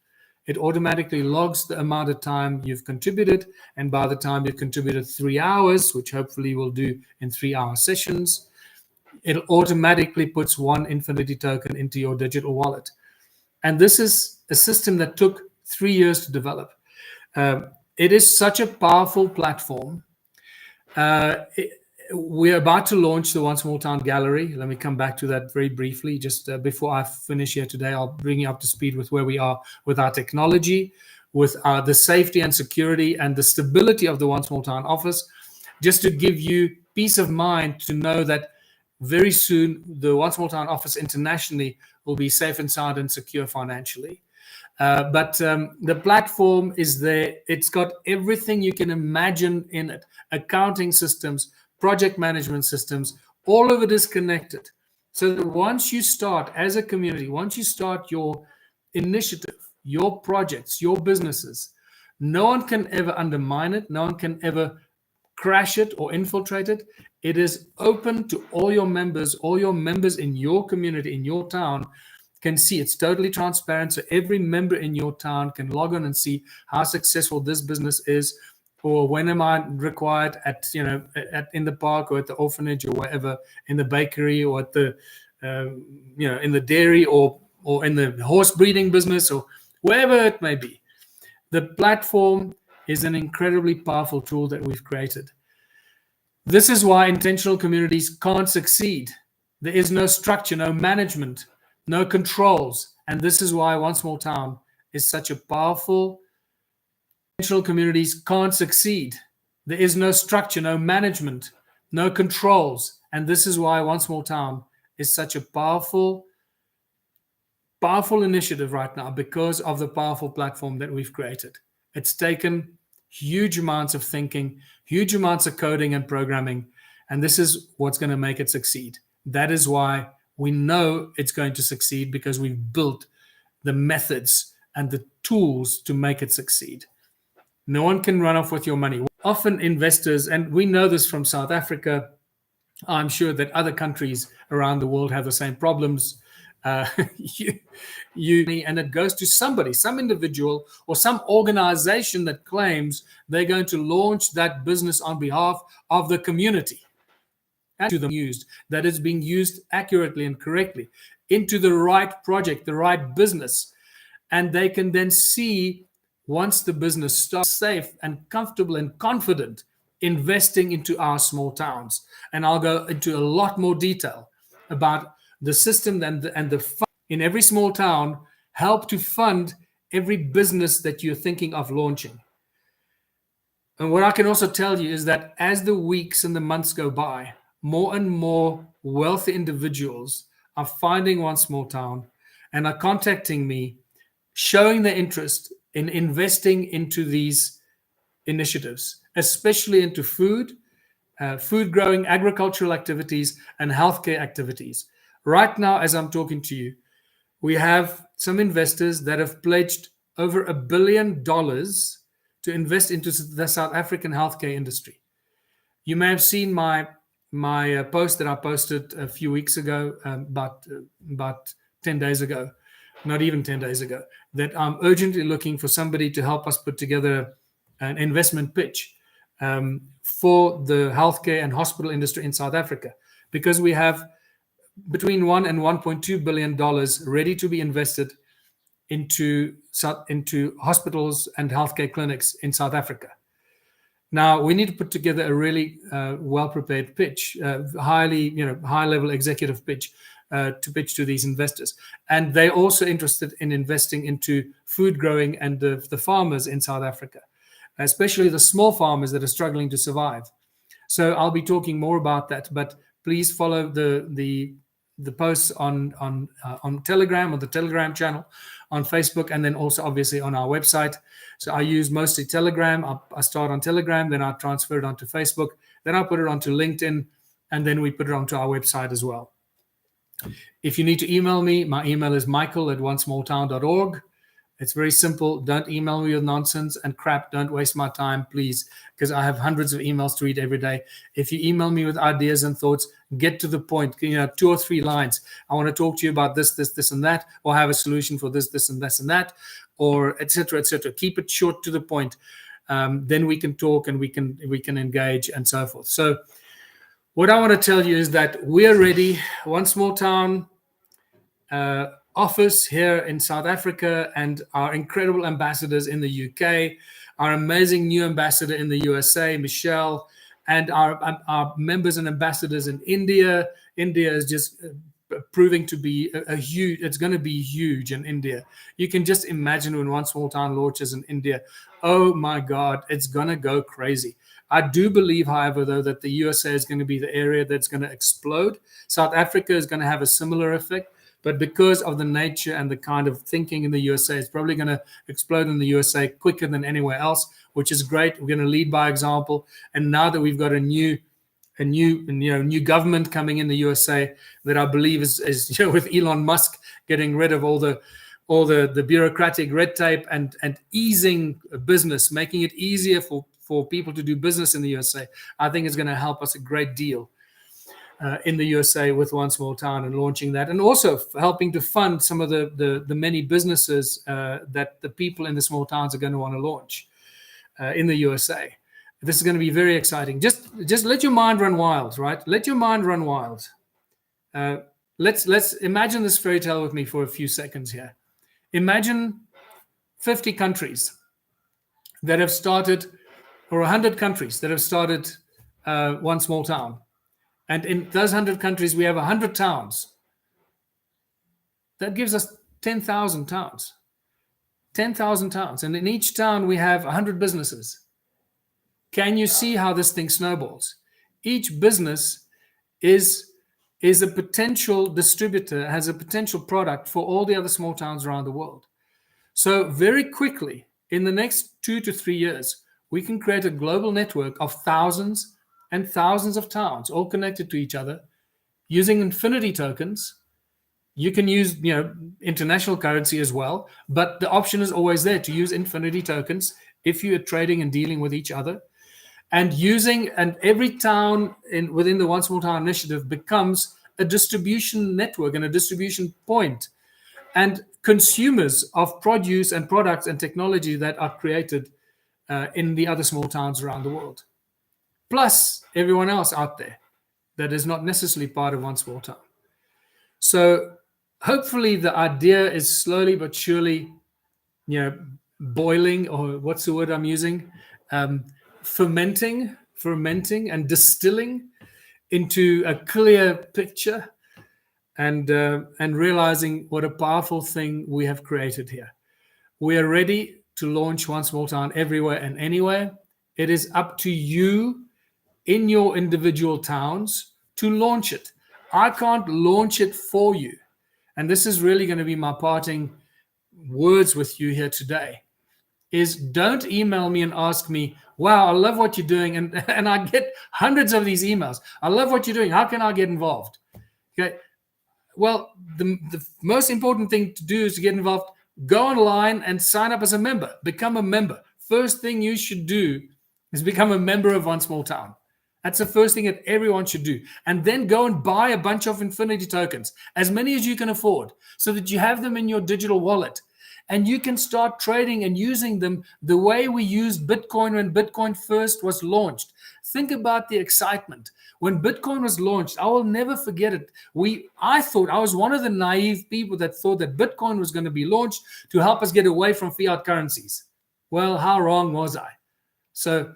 it automatically logs the amount of time you've contributed. And by the time you've contributed 3 hours, which hopefully we'll do in 3-hour sessions, it automatically puts one Infinity token into your digital wallet. And this is a system that took 3 years to develop. It is such a powerful platform. We're about to launch the One Small Town Gallery. Let me come back to that very briefly. Just before I finish here today, I'll bring you up to speed with where we are with our technology, with the safety and security and the stability of the One Small Town office, just to give you peace of mind to know that very soon the One Small Town office internationally will be safe and sound and secure financially. But the platform is there. It's got everything you can imagine in it. Accounting systems, project management systems, all of it is connected. So that once you start as a community, once you start your initiative, your projects, your businesses, no one can ever undermine it. No one can ever crash it or infiltrate it. It is open to all your members in your community, in your town, can see. It's totally transparent. So every member in your town can log on and see how successful this business is, or when am I required in the park or at the orphanage or wherever, in the bakery or at the in the dairy or in the horse breeding business or wherever it may be. The platform is an incredibly powerful tool that we've created. This is why intentional communities can't succeed. There is no structure, no management, no controls. And this is why One Small Town is such a powerful. Intentional communities can't succeed. There is no structure, no management, no controls. And this is why One Small Town is such a powerful initiative right now, because of the powerful platform that we've created. It's taken huge amounts of thinking, huge amounts of coding and programming, and this is what's going to make it succeed. That is why we know it's going to succeed, because we've built the methods and the tools to make it succeed. No one can run off with your money. Often investors, and we know this from South Africa, I'm sure that other countries around the world have the same problems. And it goes to somebody, some individual or some organization that claims they're going to launch that business on behalf of the community. And to them used, that is being used accurately and correctly into the right project, the right business. And they can then see, once the business starts, safe and comfortable and confident investing into our small towns. And I'll go into a lot more detail about the system and the fund in every small town help to fund every business that you're thinking of launching. And what I can also tell you is that as the weeks and the months go by, more and more wealthy individuals are finding One Small Town and are contacting me, showing their interest in investing into these initiatives, especially into food growing, agricultural activities, and healthcare activities. Right now, as I'm talking to you, we have some investors that have pledged over $1 billion to to invest into the South African healthcare industry. You may have seen my post that I posted a few weeks ago, about 10 days ago, not even 10 days ago, that I'm urgently looking for somebody to help us put together an investment pitch for the healthcare and hospital industry in South Africa, because we have between $1 and $1.2 billion ready to be invested into hospitals and healthcare clinics in South Africa. Now we need to put together a really well-prepared pitch, high-level executive pitch to pitch to these investors. And they're also interested in investing into food growing and the farmers in South Africa, especially the small farmers that are struggling to survive. So I'll be talking more about that, but please follow the posts on Telegram, on the Telegram channel, on Facebook, and then also obviously on our website. So I use mostly Telegram. I start on Telegram, then I transfer it onto Facebook, then I put it onto LinkedIn, and then we put it onto our website as well. If you need to email me, my email is michael@onesmalltown.org. It's very simple. Don't email me with nonsense and crap. Don't waste my time, please, because I have hundreds of emails to read every day. If you email me with ideas and thoughts, get to the point, 2 or 3 lines. I want to talk to you about this, and that, or have a solution for this, and that, or et cetera, et cetera. Keep it short to the point. Then we can talk and we can engage and so forth. So what I want to tell you is that we're ready. One Small Town office here in South Africa, and our incredible ambassadors in the UK, our amazing new ambassador in the USA, Michelle, and our members and ambassadors in India. India is just proving to be it's going to be huge in India. You can just imagine when One Small Town launches in India. Oh my God, it's going to go crazy. I do believe, however, though, that the USA is going to be the area that's going to explode. South Africa is going to have a similar effect. But because of the nature and the kind of thinking in the USA, it's probably going to explode in the USA quicker than anywhere else, which is great. We're going to lead by example. And now that we've got a new government coming in the USA, that I believe is with Elon Musk getting rid of all the bureaucratic red tape and easing business, making it easier for people to do business in the USA, I think it's going to help us a great deal. In the USA with One Small Town and launching that, and also helping to fund some of the many businesses that the people in the small towns are going to want to launch in the USA. This is going to be very exciting. Just let your mind run wild, right? Let your mind run wild. Let's imagine this fairy tale with me for a few seconds here. Imagine 50 countries that have started, or 100 countries that have started One Small Town. And in those 100 countries, we have 100 towns. That gives us 10,000 towns. 10,000 towns. And in each town, we have 100 businesses. Can you see how this thing snowballs? Each business is a potential distributor, has a potential product for all the other small towns around the world. So very quickly, in the next 2 to 3 years, we can create a global network of thousands and thousands of towns all connected to each other using infinity tokens. You can use international currency as well, but the option is always there to use infinity tokens if you are trading and dealing with each other. And every town within the One Small Town initiative becomes a distribution network and a distribution point. And consumers of produce and products and technology that are created in the other small towns around the world. Plus everyone else out there that is not necessarily part of One Small Town. So hopefully the idea is slowly but surely, boiling, or what's the word I'm using? Fermenting and distilling into a clear picture, and realizing what a powerful thing we have created here. We are ready to launch One Small Town everywhere and anywhere. It is up to you in your individual towns to launch it. I can't launch it for you. And this is really going to be my parting words with you here today, is don't email me and ask me, wow, I love what you're doing. And I get hundreds of these emails. I love what you're doing. How can I get involved? Okay. Well, the most important thing to do is to get involved. Go online and sign up as a member. Become a member. first thing you should do is become a member of One Small Town. That's the first thing that everyone should do. And then go and buy a bunch of Infinity tokens, as many as you can afford, so that you have them in your digital wallet. And you can start trading and using them the way we used Bitcoin when Bitcoin first was launched. Think about the excitement. When Bitcoin was launched, I will never forget it. I thought, I was one of the naive people that thought that Bitcoin was going to be launched to help us get away from fiat currencies. Well, how wrong was I? So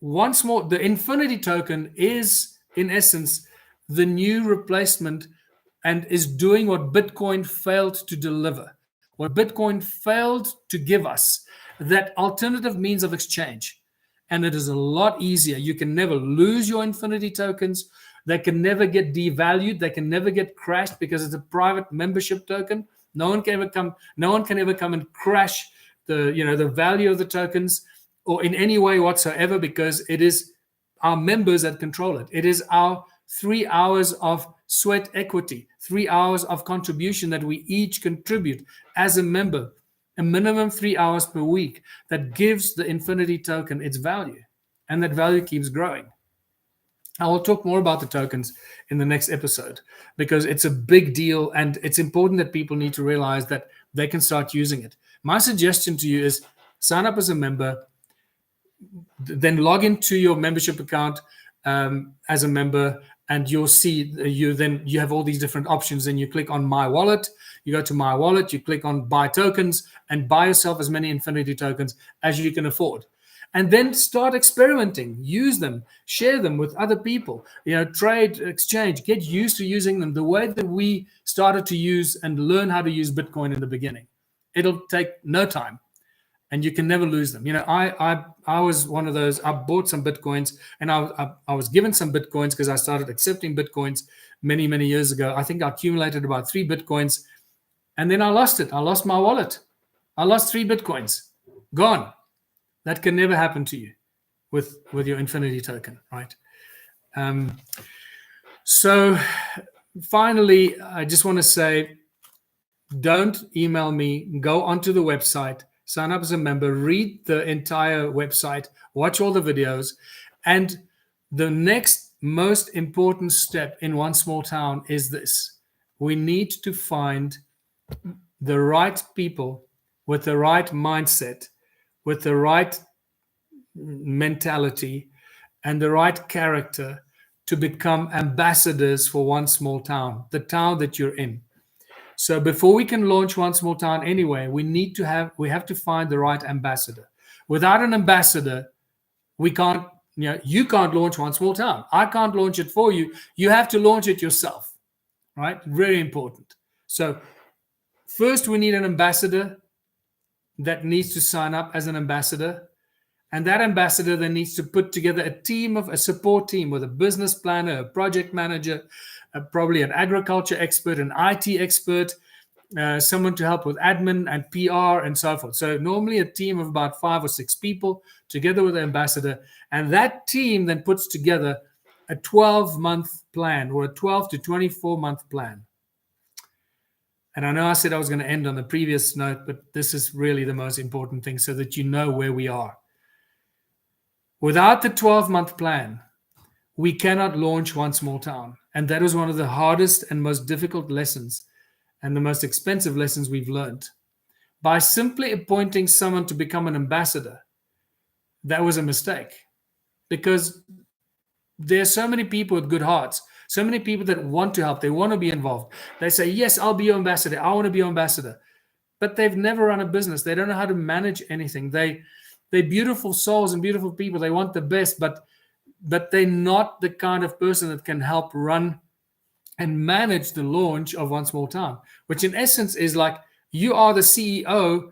once more, the Infinity token is, in essence, the new replacement and is doing what Bitcoin failed to deliver, what Bitcoin failed to give us, that alternative means of exchange. And it is a lot easier. You can never lose your Infinity tokens. They can never get devalued. They can never get crashed because it's a private membership token. No one can ever come and crash the value of the tokens or in any way whatsoever, because it is our members that control it. It is our 3 hours of sweat equity, 3 hours of contribution that we each contribute as a member, a minimum 3 hours per week, that gives the Infinity token its value. And that value keeps growing. I will talk more about the tokens in the next episode, because it's a big deal and it's important that people need to realize that they can start using it. My suggestion to you is sign up as a member, then log into your membership account as a member, and you'll see you have all these different options. And you click on My Wallet, you go to My Wallet, you click on Buy Tokens, and buy yourself as many Infinity tokens as you can afford. And then start experimenting, use them, share them with other people, trade, exchange, get used to using them the way that we started to use and learn how to use Bitcoin in the beginning. It'll take no time. And you can never lose them. I was one of those. I bought some Bitcoins, and I was given some Bitcoins because I started accepting Bitcoins many, many years ago. I think I accumulated about 3 Bitcoins, and then I lost it. I lost my wallet. I lost 3 Bitcoins. Gone. That can never happen to you with your Infinity token, right? So finally, I just want to say, don't email me. Go onto the website. Sign up as a member, read the entire website, watch all the videos. And the next most important step in One Small Town is this. We need to find the right people with the right mindset, with the right mentality, and the right character to become ambassadors for One Small Town, the town that you're in. So before we can launch One Small Town anyway, we have to find the right ambassador. Without an ambassador, we can't, you can't launch One Small Town. I can't launch it for you. You have to launch it yourself, right? Very important. So first we need an ambassador that needs to sign up as an ambassador. And that ambassador then needs to put together a support team with a business planner, a project manager, probably an agriculture expert, an IT expert, someone to help with admin and PR and so forth. So normally a team of about 5 or 6 people together with the ambassador. And that team then puts together a 12-month plan or a 12 to 24-month plan. And I know I said I was going to end on the previous note, but this is really the most important thing so that you know where we are. Without the 12-month plan, we cannot launch One Small Town. And that was one of the hardest and most difficult lessons and the most expensive lessons we've learned. By simply appointing someone to become an ambassador, that was a mistake. Because there are so many people with good hearts, so many people that want to help, they want to be involved. They say, yes, I'll be your ambassador. I want to be your ambassador. But they've never run a business. They don't know how to manage anything. They're beautiful souls and beautiful people. They want the best, but they're not the kind of person that can help run and manage the launch of One Small Town, which in essence is like you are the CEO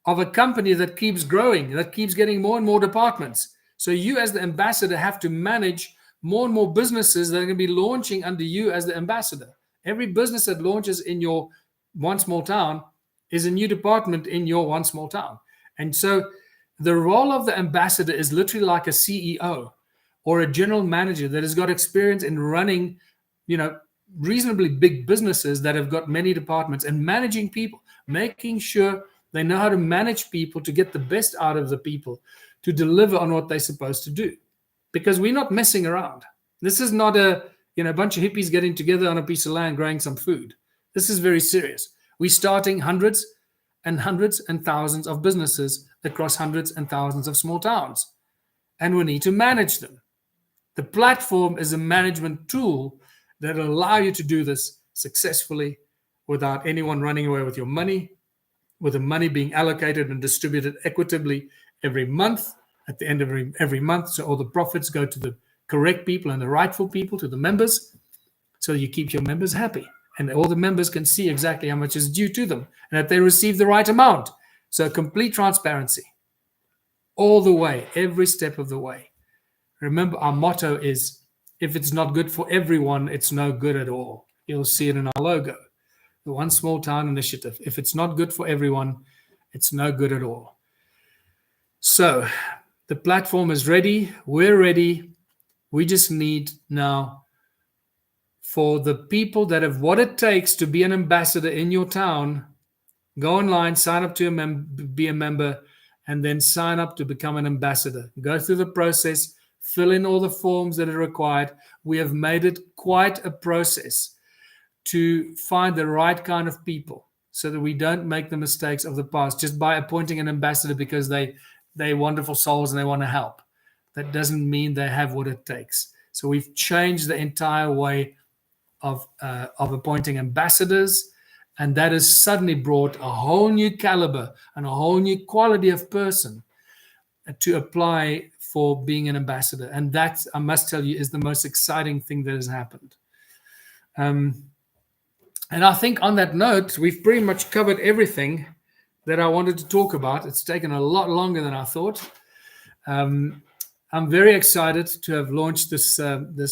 of a company that keeps growing, that keeps getting more and more departments. So you as the ambassador have to manage more and more businesses that are going to be launching under you as the ambassador. Every business that launches in your One Small Town is a new department in your One Small Town. And so the role of the ambassador is literally like a CEO or a general manager that has got experience in running, reasonably big businesses that have got many departments and managing people, making sure They know how to manage people to get the best out of the people, to deliver on what they're supposed to do. Because we're not messing around. This is not a bunch of hippies getting together on a piece of land growing some food. This is very serious. We're starting hundreds and hundreds and thousands of businesses across hundreds and thousands of small towns. And we need to manage them. The platform is a management tool that will allow you to do this successfully without anyone running away with your money, with the money being allocated and distributed equitably every month, at the end of every month, so all the profits go to the correct people and the rightful people, to the members, so you keep your members happy. And all the members can see exactly how much is due to them and that they receive the right amount. So complete transparency all the way, every step of the way. Remember, our motto is, if it's not good for everyone, it's no good at all. You'll see it in our logo, the One Small Town Initiative. If it's not good for everyone, it's no good at all. So the platform is ready. We're ready. We just need now for the people that have what it takes to be an ambassador in your town, go online, sign up to be a member, and then sign up to become an ambassador. Go through the process, fill in all the forms that are required. We have made it quite a process to find the right kind of people so that we don't make the mistakes of the past just by appointing an ambassador because they're wonderful souls and they want to help. That doesn't mean they have what it takes. So we've changed the entire way of appointing ambassadors, and that has suddenly brought a whole new caliber and a whole new quality of person to apply for being an ambassador. And that, I must tell you, is the most exciting thing that has happened. And I think on that note, we've pretty much covered everything that I wanted to talk about. It's taken a lot longer than I thought. I'm very excited to have launched this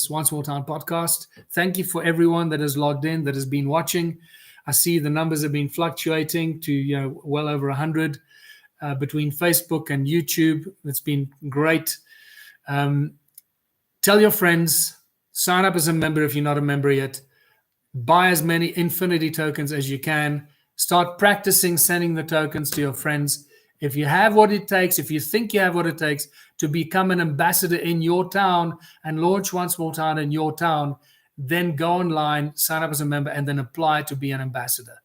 One Small Town podcast. Thank you for everyone that has logged in, that has been watching. I see the numbers have been fluctuating to well over 100 between Facebook and YouTube. It's been great. Tell your friends, sign up as a member if you're not a member yet. Buy as many Infinity tokens as you can. Start practicing sending the tokens to your friends. If you have what it takes, if you think you have what it takes to become an ambassador in your town and launch One Small Town in your town, then go online, sign up as a member, and then apply to be an ambassador.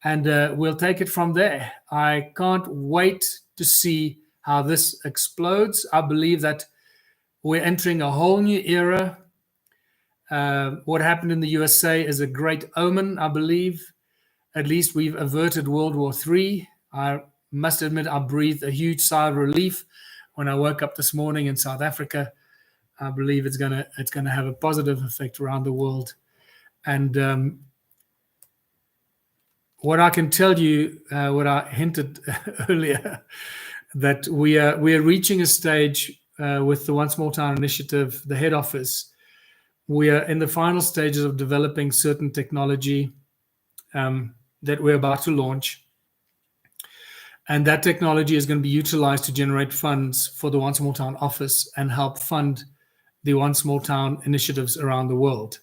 And we'll take it from there. I can't wait to see how this explodes. I believe that we're entering a whole new era. What happened in the USA is a great omen, I believe. At least we've averted World War III. I must admit, I breathed a huge sigh of relief when I woke up this morning in South Africa. I believe it's gonna have a positive effect around the world. And what I can tell you, what I hinted earlier, that we are reaching a stage with the One Small Town Initiative, the head office. We are in the final stages of developing certain technology that we're about to launch. And that technology is going to be utilized to generate funds for the One Small Town office and help fund the One Small Town initiatives around the world.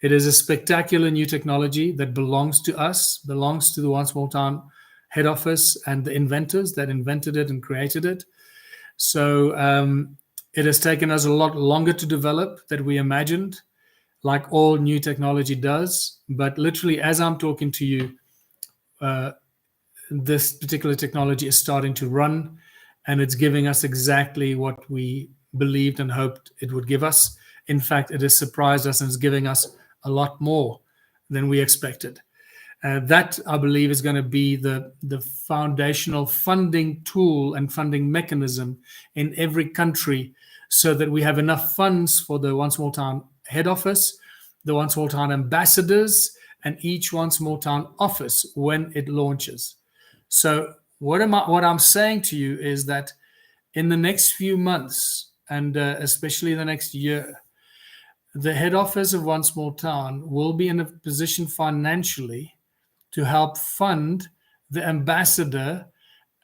It is a spectacular new technology that belongs to us, belongs to the One Small Town head office and the inventors that invented it and created it. So it has taken us a lot longer to develop than we imagined, like all new technology does. But literally, as I'm talking to you, this particular technology is starting to run, and it's giving us exactly what we believed and hoped it would give us. In fact, it has surprised us and is giving us a lot more than we expected. That, I believe, is going to be the foundational funding tool and funding mechanism in every country so that we have enough funds for the One Small Town head office, the One Small Town ambassadors, and each One Small Town office when it launches. So what I'm saying to you is that in the next few months, and especially the next year, the head office of One Small Town will be in a position financially to help fund the ambassador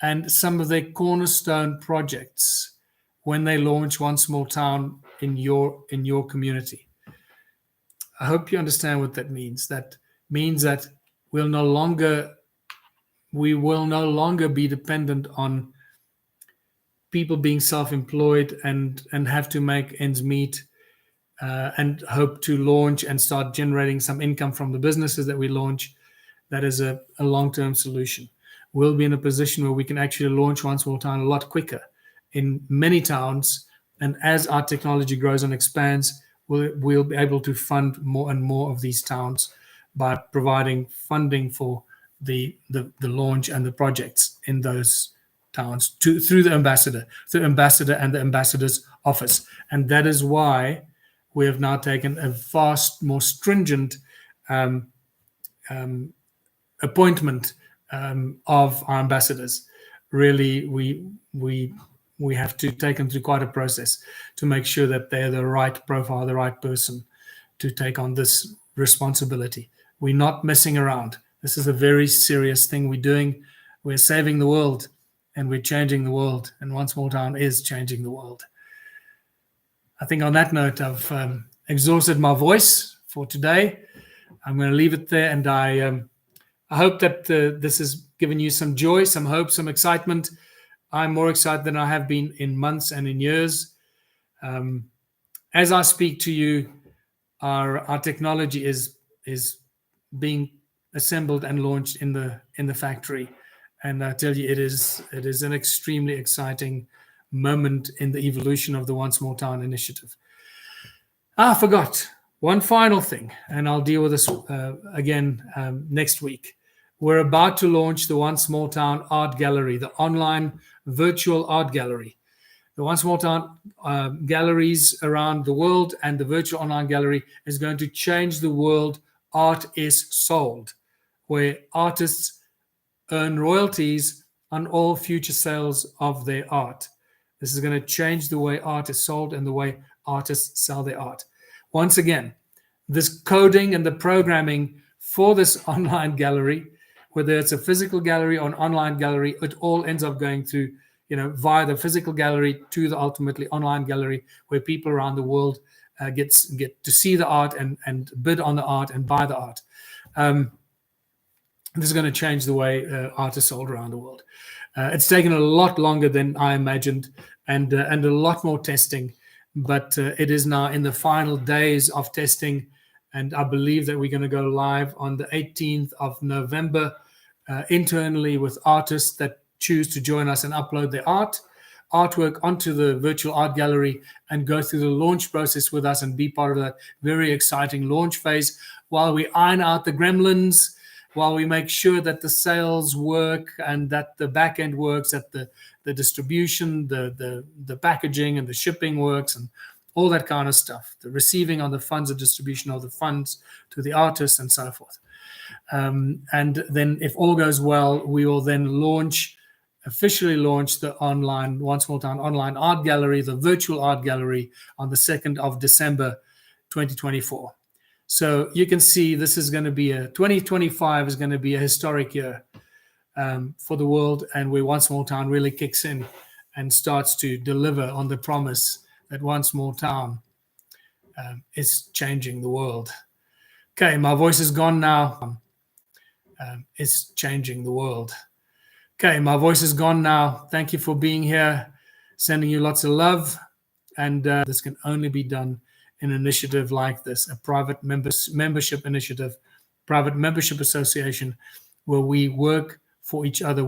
and some of their cornerstone projects when they launch One Small Town in your community. I hope you understand what that means. That means that we'll no longer we will no longer be dependent on people being self-employed and have to make ends meet, and hope to launch and start generating some income from the businesses that we launch. That is a long-term solution. We'll be in a position where we can actually launch One Small Town a lot quicker in many towns. And as our technology grows and expands, we'll be able to fund more and more of these towns by providing funding for the launch and the projects in those towns through the ambassador and the ambassador's office. And that is why we have now taken a fast, more stringent appointment of our ambassadors. Really, we have to take them through quite a process to make sure that they're the right profile, the right person to take on this responsibility. We're not messing around. This is a very serious thing we're doing. We're saving the world and we're changing the world. And One Small Town is changing the world. I think on that note, I've exhausted my voice for today. I'm going to leave it there. And I hope that this has given you some joy, some hope, some excitement. I'm more excited than I have been in months and in years. As I speak to you, our technology is being assembled and launched in the factory, and I tell you, it is an extremely exciting moment in the evolution of the One Small Town initiative. I forgot one final thing, and I'll deal with this again next week. We're about to launch the One Small Town Art Gallery, the online virtual art gallery. The One Small Town galleries around the world and the virtual online gallery is going to change the world. Art is sold, where artists earn royalties on all future sales of their art. This is going to change the way art is sold and the way artists sell their art. Once again, this coding and the programming for this online gallery, whether it's a physical gallery or an online gallery, it all ends up going through, via the physical gallery to the ultimately online gallery, where people around the world get to see the art and bid on the art and buy the art. This is going to change the way art is sold around the world. It's taken a lot longer than I imagined and a lot more testing, but it is now in the final days of testing, and I believe that we're going to go live on the 18th of November internally with artists that choose to join us and upload their artwork onto the virtual art gallery and go through the launch process with us and be part of that very exciting launch phase while we iron out the gremlins, while we make sure that the sales work and that the back end works, that the distribution, the packaging and the shipping works and all that kind of stuff, the receiving of the funds, the distribution of the funds to the artists and so forth. And then if all goes well, we will then officially launch the online One Small Town online art gallery, the virtual art gallery, on the 2nd of December, 2024. So you can see this is going to be 2025 is going to be a historic year for the world, and where One Small Town really kicks in and starts to deliver on the promise that One Small Town is changing the world. Okay, my voice is gone now. It's changing the world. Okay, my voice is gone now. Thank you for being here. Sending you lots of love. And this can only be done in an initiative like this, a private membership initiative, private membership association, where we work for each other.